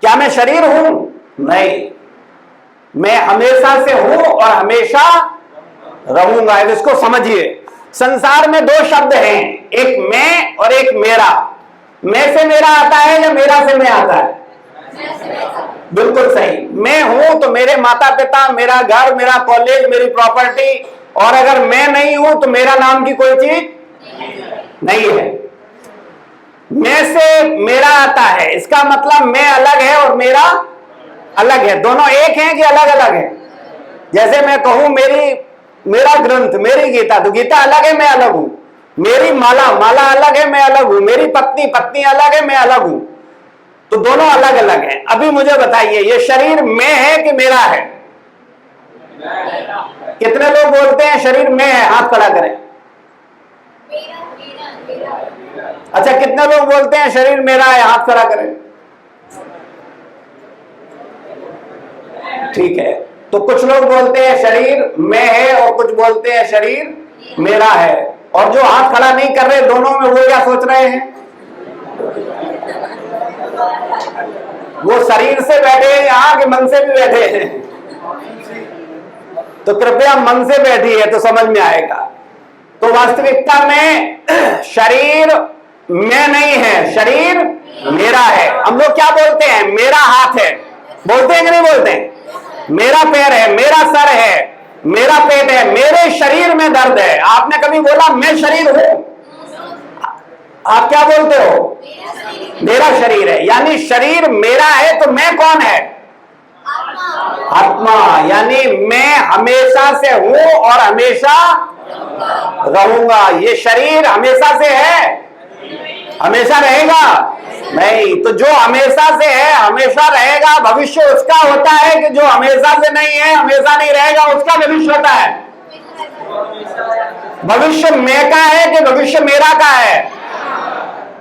क्या मैं शरीर हूं? नहीं, मैं हमेशा से हूं और हमेशा रहूंगा। इसको समझिए। संसार में दो शब्द हैं, एक मैं और एक मेरा। मैं से मेरा आता है या मेरा से मैं आता है? बिल्कुल सही। मैं हूं तो मेरे माता पिता, मेरा घर, मेरा कॉलेज, मेरी प्रॉपर्टी। और अगर मैं नहीं हूं तो मेरा नाम की कोई चीज नहीं है। मैं से मेरा आता है, इसका मतलब मैं अलग है और मेरा अलग है। दोनों एक हैं कि अलग अलग है? जैसे मैं कहूं मेरा ग्रंथ, मेरी गीता, तो गीता अलग है, मैं अलग हूं। मेरी माला अलग है, मैं अलग हूं। मेरी पत्नी अलग है, मैं अलग हूं। तो दोनों अलग अलग हैं। अभी मुझे बताइए, ये शरीर मैं है कि मेरा है? कितने लोग बोलते हैं शरीर में है? हाथ खड़ा करें। मेरा मेरा मेरा अच्छा, कितने लोग बोलते हैं शरीर मेरा है? हाथ खड़ा करें। ठीक है, तो कुछ लोग बोलते हैं शरीर में है और कुछ बोलते हैं शरीर मेरा है। और जो हाथ खड़ा नहीं कर रहे दोनों में, वो क्या सोच रहे हैं? वो शरीर से बैठे हैं यहाँ कि मन से भी बैठे हैं? तो कृपया मन से बैठी है तो समझ में आएगा। तो वास्तविकता में शरीर में नहीं है, शरीर मेरा है। हम लोग क्या बोलते हैं? मेरा हाथ है, बोलते हैं कि नहीं बोलते हैं? मेरा पैर है, मेरा सर है, मेरा पेट है, मेरे शरीर में दर्द है। आपने कभी बोला मैं शरीर हूं? आप क्या बोलते हो? मेरा शरीर है। यानी शरीर मेरा है तो मैं कौन है? आत्मा। यानी मैं हमेशा से हूं और हमेशा रहूंगा। ये शरीर हमेशा से है? हमेशा रहेगा? नहीं। तो जो हमेशा से है हमेशा रहेगा। भविष्य उसका होता है कि जो हमेशा से नहीं है हमेशा नहीं रहेगा, उसका भविष्य होता है। भविष्य मैं का है कि भविष्य मेरा का है?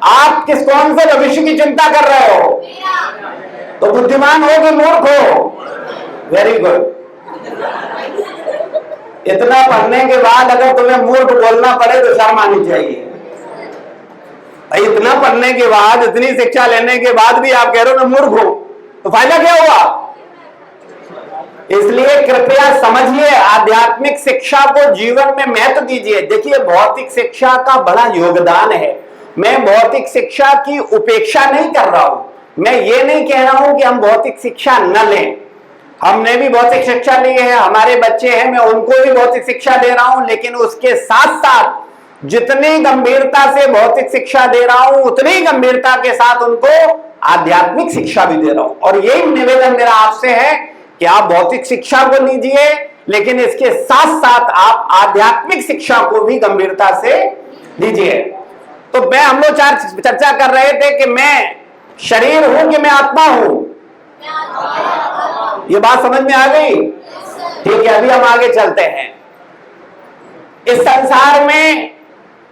आप कौन से भविष्य की चिंता कर रहे हो? तो बुद्धिमान हो कि मूर्ख हो? Very good. इतना पढ़ने के बाद अगर तुम्हें मूर्ख बोलना पड़े तो शर्म आनी चाहिए। इतना पढ़ने के बाद, इतनी शिक्षा लेने के बाद भी आप कह रहे हो मैं मूर्ख हूं, तो फायदा क्या हुआ? इसलिए कृपया समझिए, आध्यात्मिक शिक्षा को जीवन में महत्व दीजिए। देखिए, भौतिक शिक्षा का बड़ा योगदान है। मैं भौतिक शिक्षा की उपेक्षा नहीं कर रहा हूं। मैं ये नहीं कह रहा हूं कि हम भौतिक शिक्षा न लें। हमने भी भौतिक शिक्षा ली है, हमारे बच्चे हैं, मैं उनको भी भौतिक शिक्षा दे रहा हूं। लेकिन उसके साथ साथ जितनी गंभीरता से भौतिक शिक्षा दे रहा हूं उतनी गंभीरता के साथ उनको आध्यात्मिक शिक्षा भी दे रहा हूं। और यही निवेदन मेरा आपसे है कि आप भौतिक शिक्षा को लीजिए, लेकिन इसके साथ साथ आप आध्यात्मिक शिक्षा को भी गंभीरता से लीजिए। तो हम लोग चर्चा कर रहे थे कि मैं शरीर हूं कि मैं आत्मा हूं। ये बात समझ में आ गई? ठीक है, अभी हम आगे चलते हैं। इस संसार में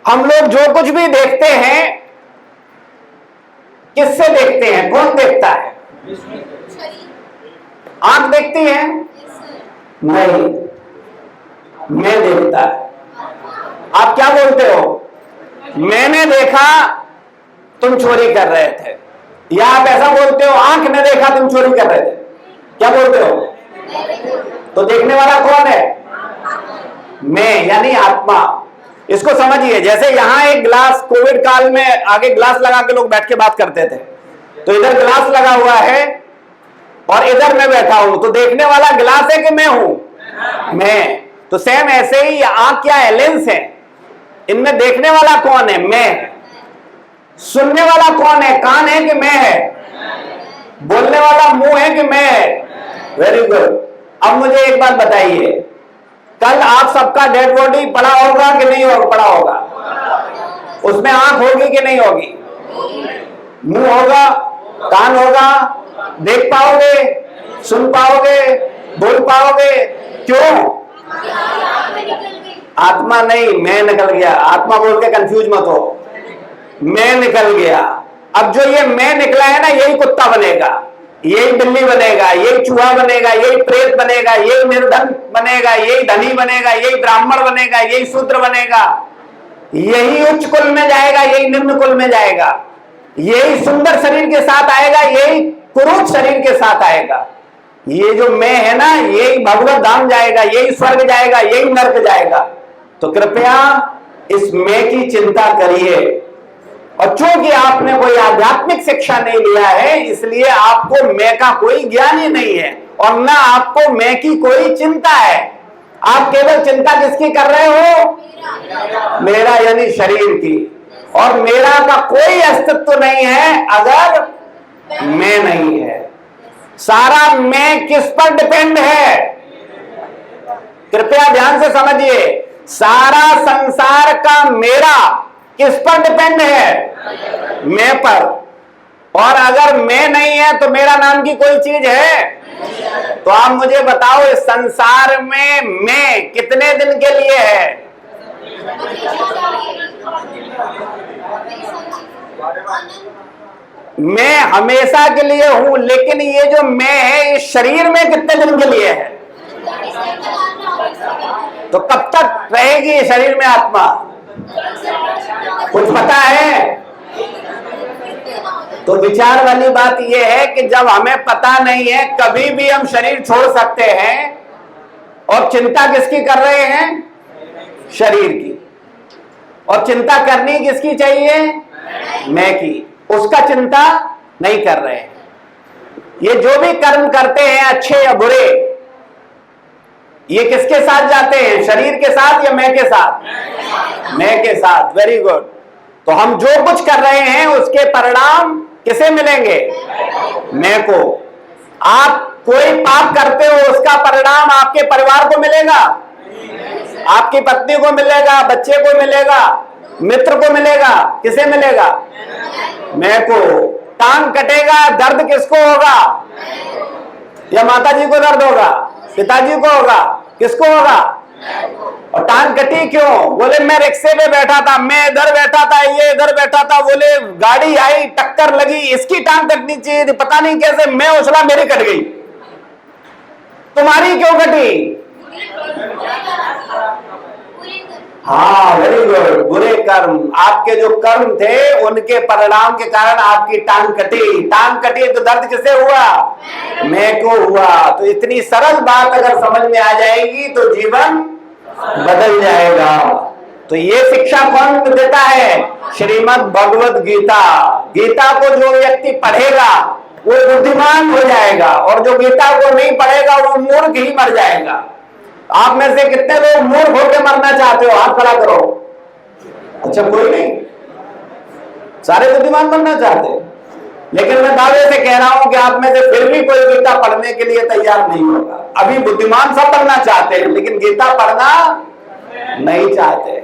हम लोग जो कुछ भी देखते हैं, किससे देखते हैं? कौन देखता है? आंख देखती है? नहीं, मैं देखता है। आप क्या बोलते हो? मैंने देखा तुम चोरी कर रहे थे, या आप ऐसा बोलते हो आंख ने देखा तुम चोरी कर रहे थे? क्या बोलते हो? तो देखने वाला कौन है? मैं, यानी आत्मा। इसको समझिए, जैसे यहां एक ग्लास, कोविड काल में आगे ग्लास लगा के लोग बैठ के बात करते थे, तो इधर ग्लास लगा हुआ है और इधर मैं बैठा हूं, तो देखने वाला ग्लास है कि मैं हूं? मैं। तो सेम ऐसे ही आंख क्या है? लेंस है। इनमें देखने वाला कौन है? मैं। सुनने वाला कौन है? कान है कि मैं है? बोलने वाला मुंह है कि मैं है? Very good. अब मुझे एक बात बताइए, कल आप सबका डेड बॉडी पड़ा होगा कि नहीं होगा? पड़ा होगा। उसमें आंख होगी कि नहीं होगी? मुंह होगा, कान होगा, देख पाओगे, सुन पाओगे, बोल पाओगे? क्यों? आत्मा नहीं, मैं निकल गया। आत्मा बोल के कंफ्यूज मत हो, मैं निकल गया। अब जो ये मैं निकला है ना, यही कुत्ता बनेगा, यही बिल्ली बनेगा, यही चूहा बनेगा, यही प्रेत बनेगा, यही निर्धन बनेगा, यही धनी बनेगा, यही ब्राह्मण बनेगा, यही शूद्र बनेगा, यही उच्च कुल में जाएगा, यही निम्न कुल में जाएगा, यही सुंदर शरीर के साथ आएगा, यही कुरूप शरीर के साथ आएगा। ये जो मैं है ना, यही भगवत धाम जाएगा, यही स्वर्ग जाएगा, यही नर्क जाएगा। तो कृपया इस मैं की चिंता करिए। और चूंकि आपने कोई आध्यात्मिक शिक्षा नहीं लिया है, इसलिए आपको मैं का कोई ज्ञान ही नहीं है और ना आपको मैं की कोई चिंता है। आप केवल चिंता किसकी कर रहे हो? मेरा, यानी शरीर की। और मेरा का कोई अस्तित्व नहीं है अगर मैं नहीं है। सारा मैं किस पर डिपेंड है? कृपया ध्यान से समझिए, सारा संसार का मेरा किस पर डिपेंड है? मैं पर। और अगर मैं नहीं है तो मेरा नाम की कोई चीज है? तो आप मुझे बताओ, इस संसार में मैं कितने दिन के लिए है? मैं हमेशा के लिए हूं, लेकिन ये जो मैं है इस शरीर में कितने दिन के लिए है? तो कब तक रहेगी शरीर में आत्मा? कुछ पता है? तो विचार वाली बात यह है कि जब हमें पता नहीं है, कभी भी हम शरीर छोड़ सकते हैं। और चिंता किसकी कर रहे हैं? शरीर की। और चिंता करनी किसकी चाहिए? मैं की। उसका चिंता नहीं कर रहे हैं। ये जो भी कर्म करते हैं, अच्छे या बुरे, ये किसके साथ जाते हैं? शरीर के साथ या मैं के साथ? मैं के साथ। Very good. तो हम जो कुछ कर रहे हैं उसके परिणाम किसे मिलेंगे? मैं को। आप कोई पाप करते हो, उसका परिणाम आपके परिवार को मिलेगा, आपकी पत्नी को मिलेगा, बच्चे को मिलेगा, मित्र को मिलेगा। किसे मिलेगा? मैं को। टांग कटेगा, दर्द किसको होगा? या माता जी को दर्द होगा? पिताजी को होगा? किसको होगा? और टांग कटी क्यों? बोले मैं रिक्शे पे बैठा था, मैं इधर बैठा था, ये इधर बैठा था, बोले गाड़ी आई, टक्कर लगी, इसकी टांग कटनी चाहिए थी, पता नहीं कैसे मैं उछला, मेरी कट गई। तुम्हारी क्यों कटी? हाँ, वेरी गुड। बुरे कर्म, आपके जो कर्म थे उनके परिणाम के कारण आपकी टांग कटी। टांग कटी तो दर्द किसे हुआ? मैं को हुआ। तो इतनी सरल बात अगर समझ में आ जाएगी तो जीवन बदल जाएगा। तो ये शिक्षा कौन देता है? श्रीमद् भगवद गीता। गीता को जो व्यक्ति पढ़ेगा वो बुद्धिमान हो जाएगा, और जो गीता को नहीं पढ़ेगा वो मूर्ख ही मर जाएगा। आप में से कितने लोग मूर्ख होकर मरना चाहते हो? हाथ खड़ा करो। अच्छा, कोई नहीं, सारे बुद्धिमान बनना चाहते हैं। लेकिन मैं दावे से कह रहा हूं कि आप में से फिर भी कोई गीता पढ़ने के लिए तैयार नहीं होगा। अभी बुद्धिमान सब बनना चाहते हैं, लेकिन गीता पढ़ना नहीं चाहते।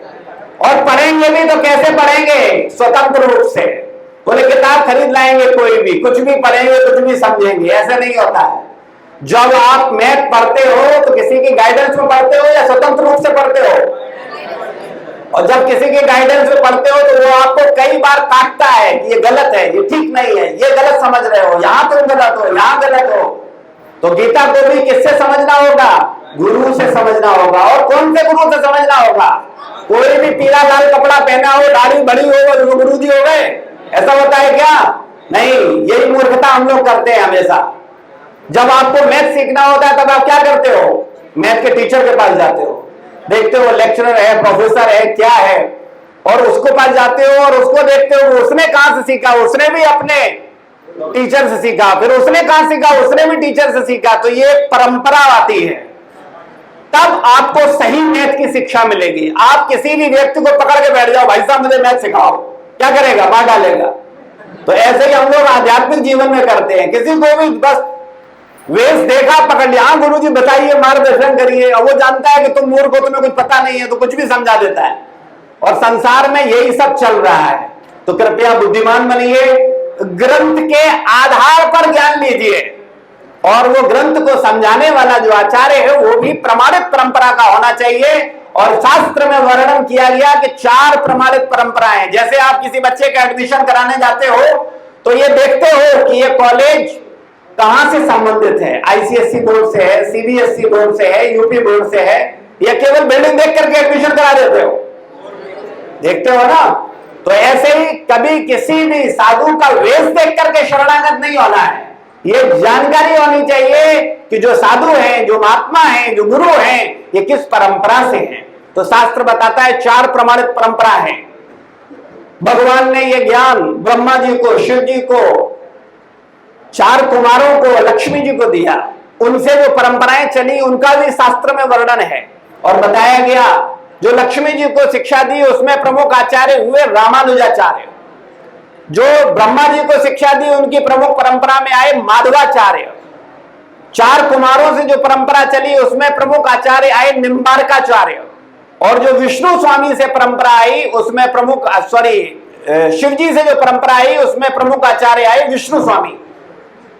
और पढ़ेंगे भी तो कैसे पढ़ेंगे? स्वतंत्र रूप से। बोले किताब खरीद लाएंगे, कोई भी कुछ भी पढ़ेंगे, कुछ भी समझेंगे, ऐसा नहीं होता है। जब आप मैथ पढ़ते हो तो किसी की गाइडेंस में पढ़ते हो या स्वतंत्र रूप से पढ़ते हो? और जब किसी के गाइडेंस में पढ़ते हो तो वो आपको कई बार काटता है कि ये गलत है, ये ठीक नहीं है, ये गलत समझ रहे हो, यहां तुम गलत हो, यहां गलत हो। तो गीता को भी किससे समझना होगा? गुरु से समझना होगा। और कौन से गुरु से समझना होगा? कोई भी पीला लाल कपड़ा पहना हो, दाढ़ी बड़ी हो, तो गुरु जी हो गए, ऐसा होता है क्या? नहीं। यही मूर्खता हम लोग करते हैं हमेशा। जब आपको मैथ सीखना होता है तब आप क्या करते हो? मैथ के टीचर के पास जाते हो, देखते हो लेक्चरर है, प्रोफेसर है, क्या है, और उसको पास जाते हो और उसको देखते हो उसने कहां से सीखा, उसने भी अपने टीचर से सीखा, फिर उसने कहां सीखा, उसने भी टीचर से सीखा। तो ये परंपरा आती है, तब आपको सही मैथ की शिक्षा मिलेगी। आप किसी भी व्यक्ति को पकड़ के बैठ जाओ, भाई साहब मुझे मैथ सिखाओ, क्या करेगा? मार डालेगा। तो ऐसे ही हम लोग आध्यात्मिक जीवन में करते हैं। किसी को भी बस वेश देखा, पकड़ लिया, हाँ गुरु जी बताइए, मार्गदर्शन करिए। और वो जानता है कि तुम मूर्ख हो, तुम्हें कुछ पता नहीं है, तो कुछ भी समझा देता है। और संसार में यही सब चल रहा है। तो कृपया बुद्धिमान बनिए, ग्रंथ के आधार पर ज्ञान लीजिए, और वो ग्रंथ को समझाने वाला जो आचार्य है वो भी प्रमाणित परंपरा का होना चाहिए। और शास्त्र में वर्णन किया गया कि 4 प्रमाणित परंपराएं। जैसे आप किसी बच्चे का एडमिशन कराने जाते हो तो ये देखते हो कि ये कॉलेज कहां से संबंधित है, आईसीएसई बोर्ड से है, सीबीएसई बोर्ड से है, यूपी बोर्ड से है, या केवल बिल्डिंग देख करके एडमिशन करा देते हो? देखते हो ना। तो ऐसे ही कभी किसी भी साधु का वेश देख करके शरणागत नहीं होना है। ये जानकारी होनी चाहिए कि जो साधु हैं, जो महात्मा हैं, जो गुरु हैं, ये किस परंपरा से हैं। तो शास्त्र बताता है 4 प्रमाणित परंपरा है। भगवान ने ये ज्ञान ब्रह्मा जी को, शिव जी को, 4 कुमारों को, लक्ष्मी जी को दिया। उनसे जो परंपराएं चली उनका भी शास्त्र में वर्णन है और बताया गया। जो लक्ष्मी जी को शिक्षा दी उसमें प्रमुख आचार्य हुए रामानुजाचार्य। जो ब्रह्मा जी को शिक्षा दी उनकी प्रमुख परंपरा में आए माधवाचार्य। 4 कुमारों से जो परंपरा चली उसमें प्रमुख आचार्य आए निम्बार्काचार्य। और जो विष्णु स्वामी से परंपरा आई उसमें प्रमुख शिव जी से जो परंपरा आई उसमें प्रमुख आचार्य आए विष्णु स्वामी।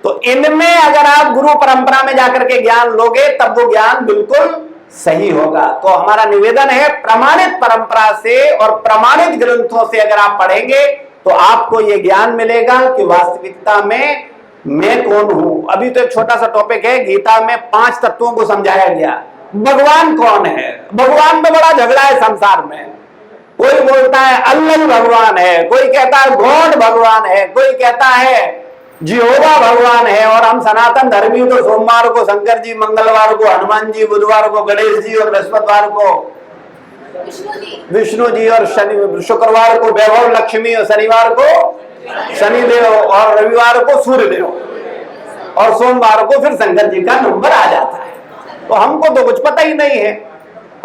तो इनमें अगर आप गुरु परंपरा में जाकर के ज्ञान लोगे तब वो ज्ञान बिल्कुल सही होगा। तो हमारा निवेदन है प्रमाणित परंपरा से और प्रमाणित ग्रंथों से अगर आप पढ़ेंगे तो आपको ये ज्ञान मिलेगा कि वास्तविकता में मैं कौन हूं। अभी तो एक छोटा सा टॉपिक है, गीता में 5 तत्वों को समझाया गया। भगवान कौन है? भगवान में बड़ा झगड़ा है संसार में। कोई बोलता है अल्लाह भगवान है, कोई कहता है गॉड भगवान है, कोई कहता है जिहोवा भगवान है। और हम सनातन धर्मी तो सोमवार को शंकर जी, मंगलवार को हनुमान जी, बुधवार को गणेश जी और बृहस्पतिवार को विष्णु जी और शनि, शुक्रवार को वैभव लक्ष्मी और शनिवार को शनिदेव और रविवार को सूर्यदेव और सोमवार को फिर शंकर जी का नंबर आ जाता है। तो हमको तो कुछ पता ही नहीं है।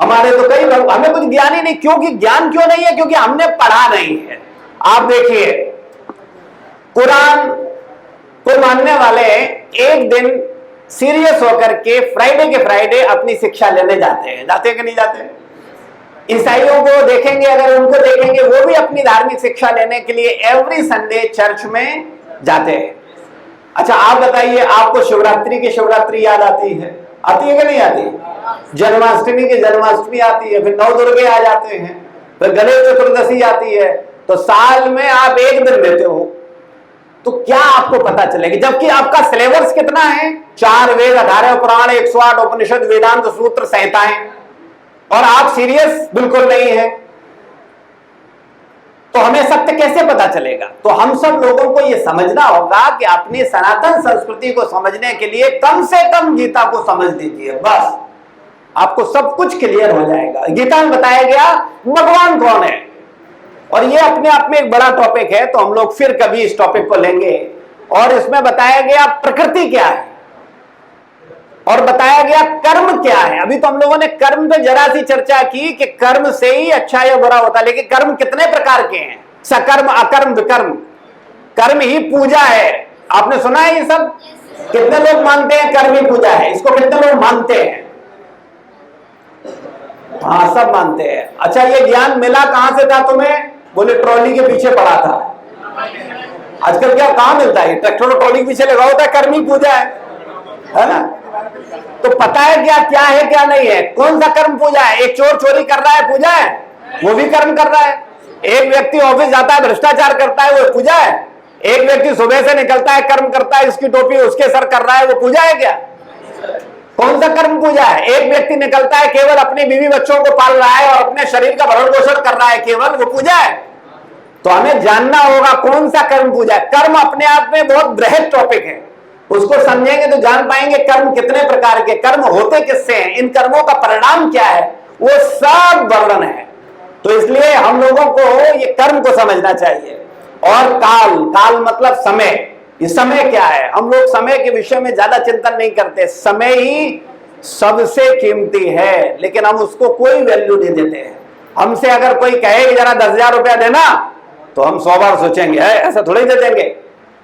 हमारे तो हमें कुछ ज्ञान ही नहीं। क्योंकि ज्ञान क्यों नहीं है? क्योंकि हमने पढ़ा नहीं है। आप देखिए कुरान को मानने वाले एक दिन सीरियस होकर के फ्राइडे के फ्राइडे अपनी शिक्षा लेने जाते हैं। जाते हैं कि नहीं जाते? ईसाइयों को देखेंगे, अगर उनको देखेंगे वो भी अपनी धार्मिक शिक्षा लेने के लिए एवरी संडे चर्च में जाते हैं। अच्छा आप बताइए, आपको शिवरात्रि की शिवरात्रि याद आती है? आती है कि नहीं आती? जन्माष्टमी की जन्माष्टमी आती है, फिर नवदुर्गे आ जाते हैं, फिर गणेश चतुर्दशी आती है। तो साल में आप एक दिन लेते हो तो क्या आपको पता चलेगी? जबकि आपका सिलेबस कितना है? 4 वेद, 18 पुराण, 108 उपनिषद, वेदांत सूत्र, संहिताएं, और आप सीरियस बिल्कुल नहीं है। तो हमें सत्य कैसे पता चलेगा? तो हम सब लोगों को यह समझना होगा कि अपनी सनातन संस्कृति को समझने के लिए कम से कम गीता को समझ लीजिए, बस आपको सब कुछ क्लियर हो जाएगा। गीता में बताया गया भगवान कौन है, और ये अपने आप में एक बड़ा टॉपिक है। तो हम लोग फिर कभी इस टॉपिक को लेंगे। और इसमें बताया गया प्रकृति क्या है और बताया गया कर्म क्या है। अभी तो हम लोगों ने कर्म पे जरा सी चर्चा की कि कर्म से ही अच्छा या बुरा होता है, लेकिन कर्म कितने प्रकार के हैं? सकर्म, अकर्म, विकर्म। कर्म ही पूजा है। आपने सुना है ये सब? कितने लोग मानते हैं कर्म ही पूजा है? इसको कितने लोग मानते हैं? हाँ, सब मानते हैं। अच्छा ये ज्ञान मिला कहां से था तुम्हें? बोले ट्रॉली के पीछे पड़ा था। आजकल क्या कहां मिलता है? ट्रैक्टर और ट्रॉली के पीछे लगा होता है, कर्म ही पूजा है ना? तो पता है क्या क्या है क्या नहीं है? कौन सा कर्म पूजा है? एक चोर चोरी कर रहा है, पूजा है, वो भी कर्म कर रहा है। एक व्यक्ति ऑफिस जाता है, भ्रष्टाचार करता है, वो पूजा है। एक व्यक्ति सुबह से निकलता है, कर्म करता है, इसकी टोपी उसके सर कर रहा है, वो पूजा है क्या? कौन सा कर्म पूजा है? एक व्यक्ति निकलता है, केवल अपनी बीवी बच्चों को पाल रहा है और अपने शरीर का भरण पोषण कर रहा है केवल, वो पूजा है? तो हमें जानना होगा कौन सा कर्म पूजा है। कर्म अपने आप में बहुत बृहद टॉपिक है, उसको समझेंगे तो जान पाएंगे कर्म कितने प्रकार के, कर्म होते किससे हैं, इन कर्मों का परिणाम क्या है, वो सब वर्णन है। तो इसलिए हम लोगों को ये कर्म को समझना चाहिए। और काल, काल मतलब समय। ये समय क्या है? हम लोग समय के विषय में ज्यादा चिंतन नहीं करते। समय ही सबसे कीमती है, लेकिन हम उसको कोई वैल्यू नहीं देते हैं। हमसे अगर कोई कहे कि जरा 10,000 रुपया देना, तो हम 100 बार सोचेंगे ऐसा थोड़ी दे देंगे।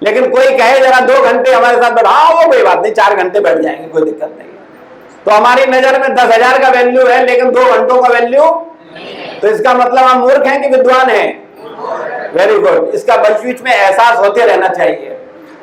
लेकिन कोई कहे जरा 2 घंटे हमारे साथ बैठा, हाँ वो कोई बात नहीं, 4 घंटे बैठ जाएंगे, कोई दिक्कत नहीं। तो हमारी नजर में 10,000 का वैल्यू है, लेकिन 2 घंटों का वैल्यू। तो इसका मतलब हम मूर्ख हैं कि विद्वान हैं? Very good. इसका बीच में एहसास होते रहना चाहिए।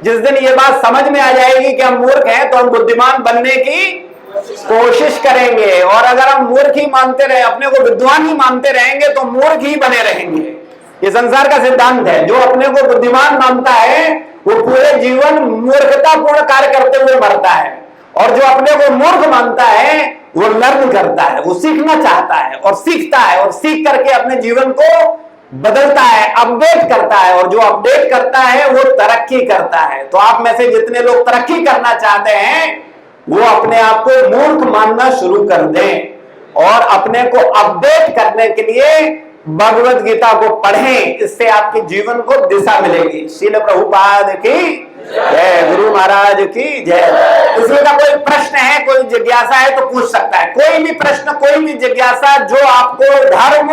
जिस दिन ये बात समझ में आ जाएगी कि हम मूर्ख हैं, तो हम बुद्धिमान बनने की कोशिश करेंगे। और अगर हम मूर्ख ही मानते रहे, अपने को विद्वान ही मानते रहेंगे, तो मूर्ख ही बने रहेंगे। ये संसार का सिद्धांत है। जो अपने को बुद्धिमान मानता है वो पूरे जीवन मूर्खतापूर्ण कार्य करते हुए मरता है, और जो अपने को मूर्ख मानता है वो लर्न करता है, वो सीखना चाहता है और सीखता है, और सीख करके अपने जीवन को बदलता है, अपडेट करता है। और जो अपडेट करता है वो तरक्की करता है। तो आप में से जितने लोग तरक्की करना चाहते हैं, वो अपने आप को मूर्ख मानना शुरू कर दें और अपने को अपडेट करने के लिए भगवत गीता को पढ़ें। इससे आपके जीवन को दिशा मिलेगी। श्रील प्रभुपाद की जय, गुरु महाराज की जय। इसमें का कोई प्रश्न है, कोई जिज्ञासा है तो पूछ सकता है। कोई भी प्रश्न, कोई भी जिज्ञासा जो आपको धर्म,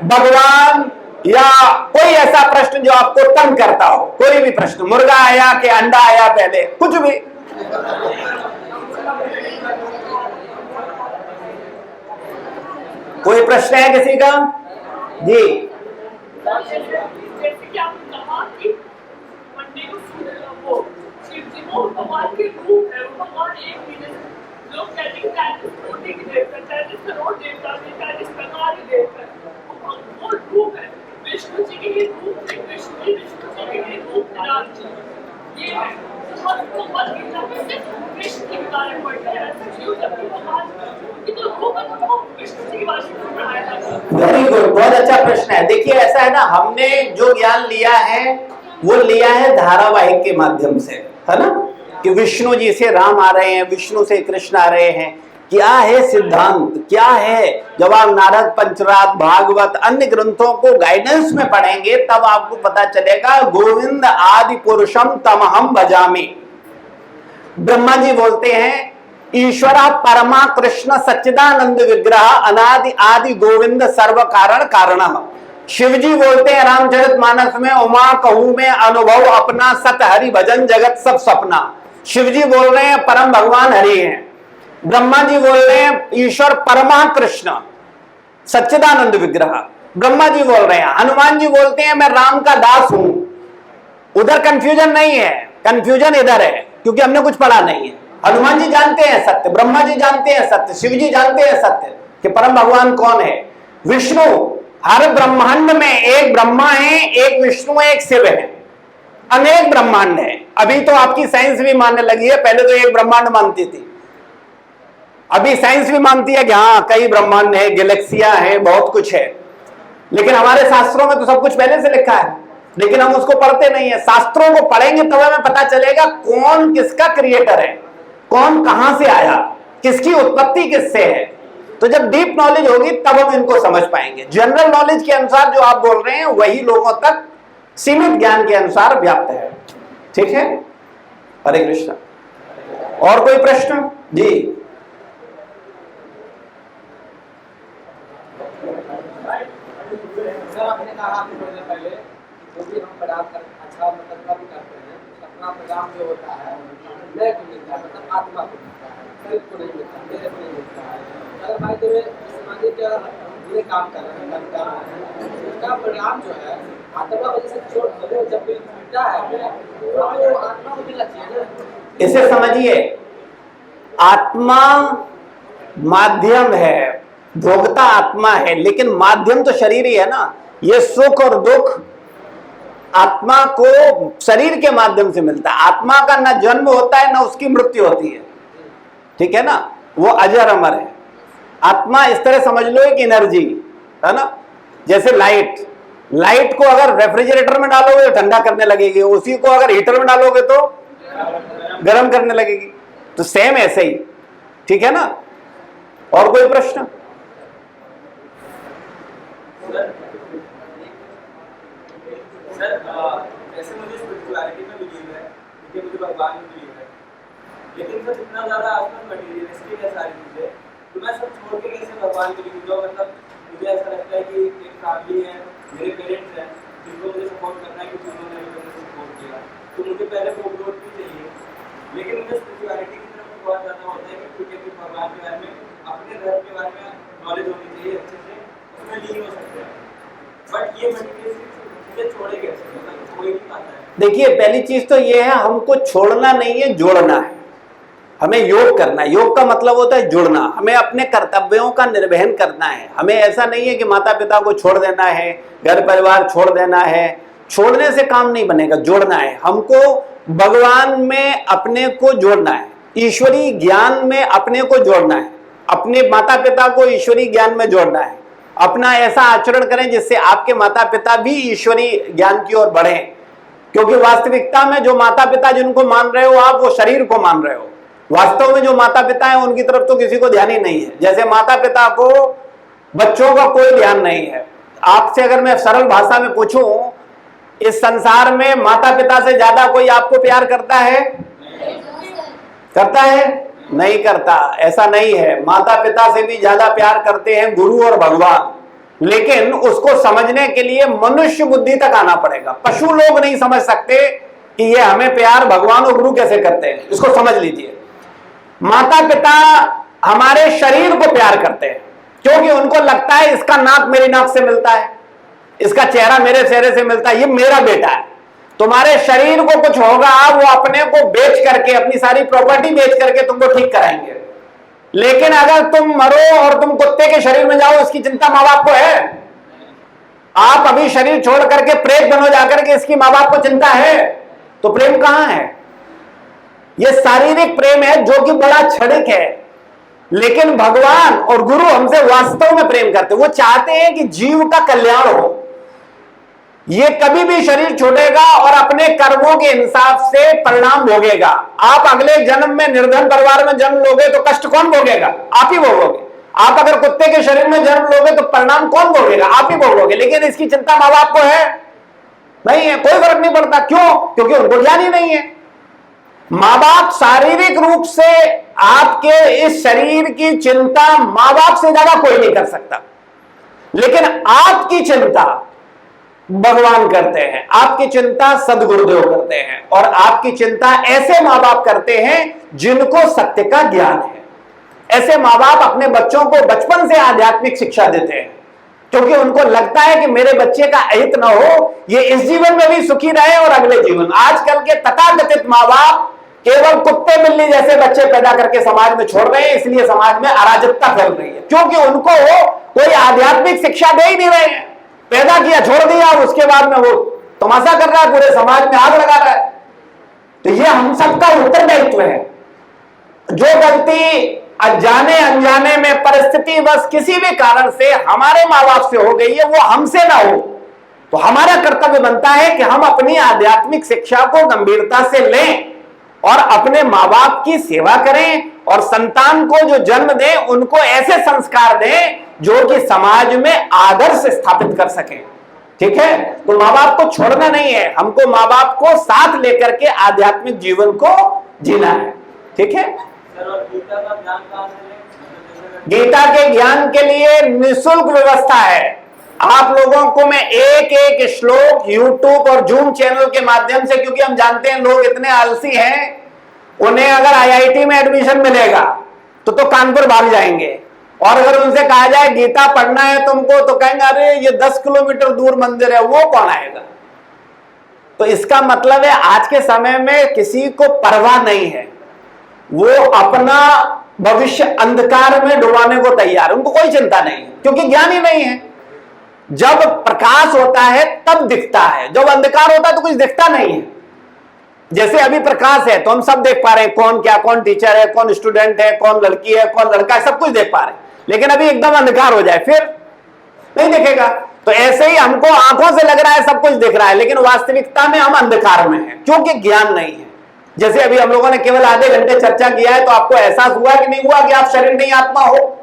भगवान या कोई ऐसा प्रश्न जो आपको तंग करता हो, कोई भी प्रश्न, मुर्गा आया कि अंडा आया पहले, कुछ भी। कोई प्रश्न है किसी का? जी कि आपने कहा कि मंडे को वो शिव जी वो भगवान के रूप है, वो भगवान एक ही है। लोग कहते हैं 33 कोटि के देवता, 33 करोड़ देवता, 33 प्रकार के देवता है, वो रूप है। विष्णु जी के ही रूप थे, विष्णु जी के ही रूप थे राम जी। ये है तो मत गिरना कैसे विष्णु के बारे में पढ़ते हैं, ऐसा क्यों जबकि भगवान की तो रूप है, तो विष्णु जी के बारे में पढ़ाया जाता है। वेरी गुड, बहुत अच्छा प्रश्न है। देखिए ऐसा है ना, हमने जो ज्ञान लिया है वो लिया है धारावाहिक के माध्यम से, है ना, कि विष्णु जी से राम आ रहे हैं, विष्णु से कृष्ण आ रहे हैं। क्या है सिद्धांत, क्या है? जब आप नारद पंचरात्र, भागवत, अन्य ग्रंथों को गाइडेंस में पढ़ेंगे तब आपको पता चलेगा। गोविंद आदि पुरुषम तमहम भजामि। ब्रह्मा जी बोलते हैं ईश्वरा परमा कृष्ण सच्चिदानंद विग्रह अनादि आदि गोविंद सर्व कारण कारणः। शिव जी बोलते हैं रामचरितमानस में उमा कहूं में अनुभव अपना सत हरि भजन जगत सब सपना। शिव जी बोल रहे हैं परम भगवान हरि हैं। ब्रह्मा जी बोल रहे हैं ईश्वर परमा कृष्ण सच्चिदानंद विग्रह। ब्रह्मा जी बोल रहे हैं। हनुमान जी बोलते हैं मैं राम का दास हूं। उधर कंफ्यूजन नहीं है, कंफ्यूजन इधर है क्योंकि हमने कुछ पढ़ा नहीं है। हनुमान जी जानते हैं सत्य, ब्रह्मा जी जानते हैं सत्य, शिव जी जानते हैं सत्य कि परम भगवान कौन है। विष्णु, हर ब्रह्मांड में एक ब्रह्मा है, एक विष्णु है, एक शिव है, अनेक ब्रह्मांड है। अभी तो आपकी साइंस भी मानने लगी है, पहले तो एक ब्रह्मांड मानती थी, अभी साइंस भी मानती है कि हाँ कई ब्रह्मांड है, गैलेक्सियां है, बहुत कुछ है। लेकिन हमारे शास्त्रों में तो सब कुछ पहले से लिखा है, लेकिन हम उसको पढ़ते नहीं है। शास्त्रों को पढ़ेंगे तब हमें पता चलेगा कौन किसका क्रिएटर है, कौन कहां से आया, किसकी उत्पत्ति किससे है। तो जब डीप नॉलेज होगी तब हम इनको समझ पाएंगे। जनरल नॉलेज के अनुसार जो आप बोल रहे हैं वही लोगों तक सीमित ज्ञान के अनुसार व्याप्त है। ठीक है, हरे कृष्ण। और कोई प्रश्न? जी सर, आपने कहा कि थोड़ी देर पहले जो भी हम प्रणाम कर अच्छा मतलब कर्म करते हैं, अपना प्रणाम जो होता है मैं को मिलता है, मतलब आत्मा को मिलता है, शरीर को नहीं मिलता, मेरे को नहीं मिलता है। अगर भाई तेरे समाधि का ये काम कर रहे हैं, कर्म कर रहे हैं, उसका परिणाम जो है आत्मा को जैसे छोड़ हमें जब भी मिलता है तो आत्मा को मिलना चाहिए ना। इसे समझिए, आत्मा माध्यम है, भोगता आत्मा है, लेकिन माध्यम तो शरीर ही है ना। ये सुख और दुख आत्मा को शरीर के माध्यम से मिलता है। आत्मा का ना जन्म होता है ना उसकी मृत्यु होती है, ठीक है ना, वो अजर अमर है। आत्मा इस तरह समझ लो एक एनर्जी है ना, जैसे लाइट को अगर रेफ्रिजरेटर में डालोगे तो ठंडा करने लगेगी, उसी को अगर हीटर में डालोगे तो गर्म करने लगेगी। तो सेम ऐसे ही, ठीक है ना। और कोई प्रश्न? सर ऐसे मुझे स्पिरिचुअलिटी में बिलीव है, ठीक है, मुझे भगवान में बिलीव है, लेकिन सर इतना ज़्यादा आजकल मटीरियलिस्टिक है सारी चीज़ें, तो मैं सब छोड़ के कैसे भगवान में बिलीव करूँ? मतलब मुझे ऐसा लगता है कि एक फैमिली है, मेरे पेरेंट्स हैं जिनको मुझे सपोर्ट करना है, क्योंकि उन्होंने मुझे सपोर्ट किया, तो मुझे पहले वो ग्रोथ भी चाहिए। लेकिन मुझे स्पिरिचुअलिटी की तरफ बहुत ज़्यादा होता है कि ठीक है कि भगवान के बारे में, अपने धर्म के बारे में नॉलेज होनी चाहिए, अच्छे से उसमें लीन हो सकते हैं। बट ये मटीरियलिस्टिक छोड़े कैसे? मतलब कोई नहीं पाता है। देखिए पहली चीज तो ये है, हमको छोड़ना नहीं है, जोड़ना है। हमें योग करना है। योग का मतलब होता है जुड़ना। हमें अपने कर्तव्यों का निर्वहन करना है। हमें ऐसा नहीं है कि माता पिता को छोड़ देना है, घर परिवार छोड़ देना है। छोड़ने से काम नहीं बनेगा, जोड़ना है। हमको भगवान में अपने को जोड़ना है, ईश्वरीय ज्ञान में अपने को जोड़ना है, अपने माता पिता को ईश्वरीय ज्ञान में जोड़ना है। अपना ऐसा आचरण करें जिससे आपके माता पिता भी ईश्वरीय ज्ञान की ओर बढ़े, क्योंकि वास्तविकता में जो माता पिता जिनको मान रहे हो आप, वो शरीर को मान रहे हो। वास्तव में जो माता पिता हैं उनकी तरफ तो किसी को ध्यान ही नहीं है। जैसे माता पिता को बच्चों का कोई ध्यान नहीं है। आपसे अगर मैं सरल भाषा में पूछूं, इस संसार में माता पिता से ज्यादा कोई आपको प्यार करता है? करता है? नहीं करता। ऐसा नहीं है। माता पिता से भी ज्यादा प्यार करते हैं गुरु और भगवान, लेकिन उसको समझने के लिए मनुष्य बुद्धि तक आना पड़ेगा। पशु लोग नहीं समझ सकते कि ये हमें प्यार भगवान और गुरु कैसे करते हैं। इसको समझ लीजिए। माता पिता हमारे शरीर को प्यार करते हैं क्योंकि उनको लगता है इसका नाक मेरी नाक से मिलता है, इसका चेहरा मेरे चेहरे से मिलता है, ये मेरा बेटा है। तुम्हारे शरीर को कुछ होगा, वो अपने को बेच करके, अपनी सारी प्रॉपर्टी बेच करके तुमको ठीक कराएंगे। लेकिन अगर तुम मरो और तुम कुत्ते के शरीर में जाओ, इसकी चिंता माँ बाप को है? आप अभी शरीर छोड़ करके प्रेत बनो जाकर के, इसकी माँ बाप को चिंता है? तो प्रेम कहां है? यह शारीरिक प्रेम है जो कि बड़ा क्षणिक है। लेकिन भगवान और गुरु हमसे वास्तव में प्रेम करते, वो चाहते हैं कि जीव का कल्याण हो। ये कभी भी शरीर छोड़ेगा और अपने कर्मों के हिसाब से परिणाम भोगेगा। आप अगले जन्म में निर्धन परिवार में जन्म लोगे तो कष्ट कौन भोगेगा? आप ही भोगोगे। आप अगर कुत्ते के शरीर में जन्म लोगे तो परिणाम कौन भोगेगा? आप ही भोगोगे। लेकिन इसकी चिंता माँ बाप को है? नहीं है, कोई फर्क नहीं पड़ता। क्यों? क्योंकि उनको ज्ञान ही नहीं है। माँ बाप शारीरिक रूप से आपके इस शरीर की चिंता माँ बाप से ज्यादा कोई नहीं कर सकता, लेकिन आपकी चिंता भगवान करते हैं, आपकी चिंता सदगुरुदेव करते हैं, और आपकी चिंता ऐसे माँ बाप करते हैं जिनको सत्य का ज्ञान है। ऐसे माँ बाप अपने बच्चों को बचपन से आध्यात्मिक शिक्षा देते हैं, क्योंकि उनको लगता है कि मेरे बच्चे का अहित ना हो, ये इस जीवन में भी सुखी रहे और अगले जीवन। आजकल के तथाकथित माँ बाप केवल कुत्ते बिल्ली जैसे बच्चे पैदा करके समाज में छोड़ रहे हैं, इसलिए समाज में अराजकता फैल रही है, क्योंकि उनको कोई आध्यात्मिक शिक्षा दे ही नहीं रहे हैं। पैदा किया, छोड़ दिया, उसके बाद में वो तमाशा कर रहा है, पूरे समाज में आग लगा रहा है। तो ये हम सबका उत्तरदायित्व है। जो गलती अनजाने अनजाने में परिस्थिति बस किसी भी कारण से हमारे माँ बाप से हो गई है, वो हमसे ना हो, तो हमारा कर्तव्य बनता है कि हम अपनी आध्यात्मिक शिक्षा को गंभीरता से लें और अपने माँ बाप की सेवा करें, और संतान को जो जन्म दें उनको ऐसे संस्कार दें जो कि समाज में आदर्श स्थापित कर सके। ठीक है? तो माँ बाप को छोड़ना नहीं है, हमको माँ बाप को साथ लेकर के आध्यात्मिक जीवन को जीना है। ठीक है? सर, और गीता का ज्ञान कहाँ से लें? गीता के ज्ञान के लिए निःशुल्क व्यवस्था है। आप लोगों को मैं एक एक श्लोक यूट्यूब और जूम चैनल के माध्यम से, क्योंकि हम जानते हैं लोग इतने आलसी हैं, उन्हें अगर आईआईटी में एडमिशन मिलेगा तो कानपुर भाग जाएंगे, और अगर उनसे कहा जाए गीता पढ़ना है तुमको, तो कहेंगे अरे ये 10 किलोमीटर दूर मंदिर है, वो कौन आएगा? तो इसका मतलब है आज के समय में किसी को परवाह नहीं है, वो अपना भविष्य अंधकार में डुबाने को तैयार है, उनको कोई चिंता नहीं है, क्योंकि ज्ञान ही नहीं है। जब प्रकाश होता है तब दिखता है, जब अंधकार होता है तो कुछ दिखता नहीं है। जैसे अभी प्रकाश है तो हम सब देख पा रहे हैं, कौन क्या, कौन टीचर है, कौन स्टूडेंट है, कौन लड़की है, कौन लड़का है, सब कुछ देख पा रहे हैं। लेकिन अभी एकदम अंधकार हो जाए फिर नहीं दिखेगा। तो ऐसे ही हमको आंखों से लग रहा है सब कुछ दिख रहा है, लेकिन वास्तविकता में हम अंधकार में हैं, क्योंकि ज्ञान नहीं है। जैसे अभी हम लोगों ने केवल आधे घंटे चर्चा किया है, तो आपको एहसास हुआ कि नहीं हुआ कि आप शरीर नहीं आत्मा हो?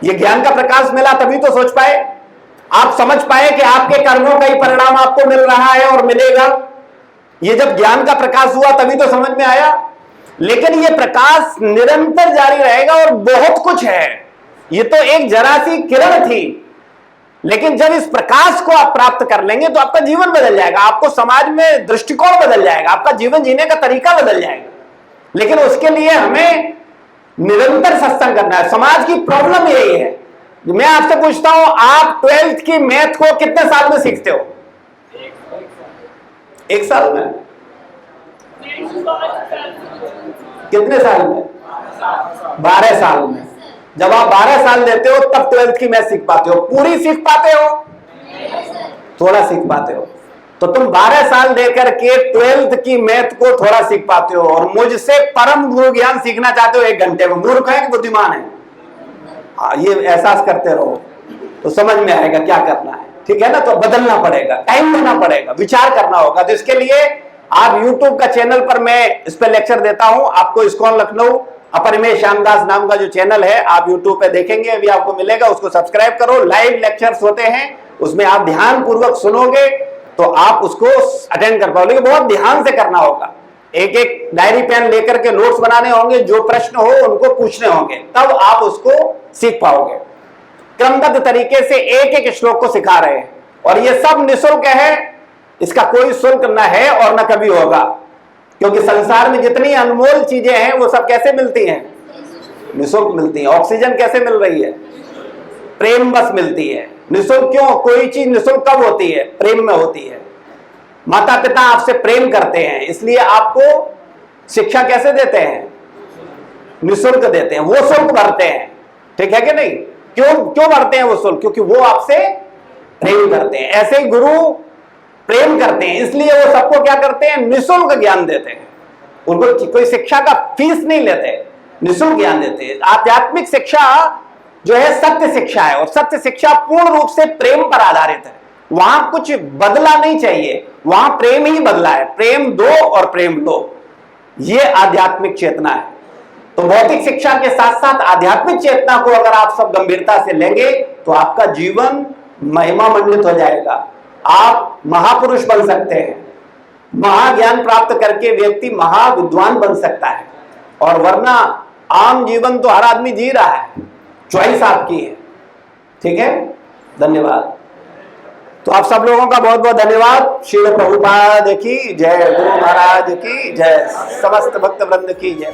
ये ज्ञान का प्रकाश मिला तभी तो सोच पाए, आप समझ पाए कि आपके कर्मों का ही परिणाम आपको मिल रहा है और मिलेगा। ये जब ज्ञान का प्रकाश हुआ तभी तो समझ में आया। लेकिन ये प्रकाश निरंतर जारी रहेगा, और बहुत कुछ है। ये तो एक जरा सी किरण थी, लेकिन जब इस प्रकाश को आप प्राप्त कर लेंगे तो आपका जीवन बदल जाएगा, आपको समाज में दृष्टिकोण बदल जाएगा, आपका जीवन जीने का तरीका बदल जाएगा। लेकिन उसके लिए हमें निरंतर सत्संग करना है। समाज की प्रॉब्लम यही है। मैं आपसे पूछता हूं, आप 12th की मैथ को कितने साल में सीखते हो? 1 साल में? कितने साल में? 12 साल में। जब आप 12 साल लेते हो तब 12th की मैथ सीख पाते हो। पूरी सीख पाते हो? थोड़ा सीख पाते हो। तो तुम 12 साल लेकर के 12th की मैथ को थोड़ा सीख पाते हो, और मुझसे परम गुरु ज्ञान सीखना चाहते हो 1 घंटे में। मूर्ख है कि बुद्धिमान है? हाँ, ये एहसास करते रहो तो समझ में आएगा क्या करना है। ठीक है ना? तो बदलना पड़ेगा, टाइम देना पड़ेगा, विचार करना होगा। तो इसके लिए आप YouTube का चैनल पर मैं इस पर लेक्चर देता हूं। आपको इस्कॉन लखनऊ अपरिमेय श्यामदास नाम का जो चैनल है, आप YouTube पे देखेंगे, अभी आपको मिलेगा, उसको सब्सक्राइब करो। लाइव लेक्चर्स होते हैं, उसमें आप ध्यान पूर्वक सुनोगे तो आप उसको अटेंड कर पाओगे। बहुत ध्यान से करना होगा, एक एक डायरी पेन लेकर के नोट्स बनाने होंगे, जो प्रश्न हो उनको पूछने होंगे, तब आप उसको सीख पाओगे। क्रमबद्ध तरीके से एक एक श्लोक को सिखा रहे हैं, और ये सब निःशुल्क है, इसका कोई शुल्क न है और न कभी होगा। क्योंकि संसार में जितनी अनमोल चीजें हैं वो सब कैसे मिलती हैं? निःशुल्क मिलती हैं। ऑक्सीजन कैसे मिल रही है? प्रेम बस मिलती है। निःशुल्क क्यों? कोई चीज निःशुल्क कब होती है? प्रेम में होती है। माता पिता आपसे प्रेम करते हैं, इसलिए आपको शिक्षा कैसे देते हैं? निःशुल्क देते हैं, वो शुल्क भरते हैं, ठीक है कि नहीं? क्यों भरते हैं वो शुल्क? क्योंकि वो आपसे प्रेम करते हैं। ऐसे ही गुरु प्रेम करते हैं, इसलिए वो सबको क्या करते हैं? निःशुल्क ज्ञान देते हैं। उनको कोई शिक्षा का फीस नहीं लेते, निःशुल्क ज्ञान देते हैं। आध्यात्मिक शिक्षा जो है सत्य शिक्षा है, और सत्य शिक्षा पूर्ण रूप से प्रेम पर आधारित है। वहां कुछ बदला नहीं चाहिए, वहां प्रेम ही बदला है। प्रेम दो और प्रेम लो, ये आध्यात्मिक चेतना है। तो भौतिक शिक्षा के साथ साथ आध्यात्मिक चेतना को अगर आप सब गंभीरता से लेंगे तो आपका जीवन महिमा मंडित हो जाएगा। आप महापुरुष बन सकते हैं, महाज्ञान प्राप्त करके व्यक्ति महाविद्वान बन सकता है। और वरना आम जीवन तो हर आदमी जी रहा है, चॉइस आपकी है, ठीक है? धन्यवाद। तो आप सब लोगों का बहुत बहुत धन्यवाद। श्रील प्रभुपाद की जय, गुरु महाराज की जय, समस्त भक्त वृंद की जय।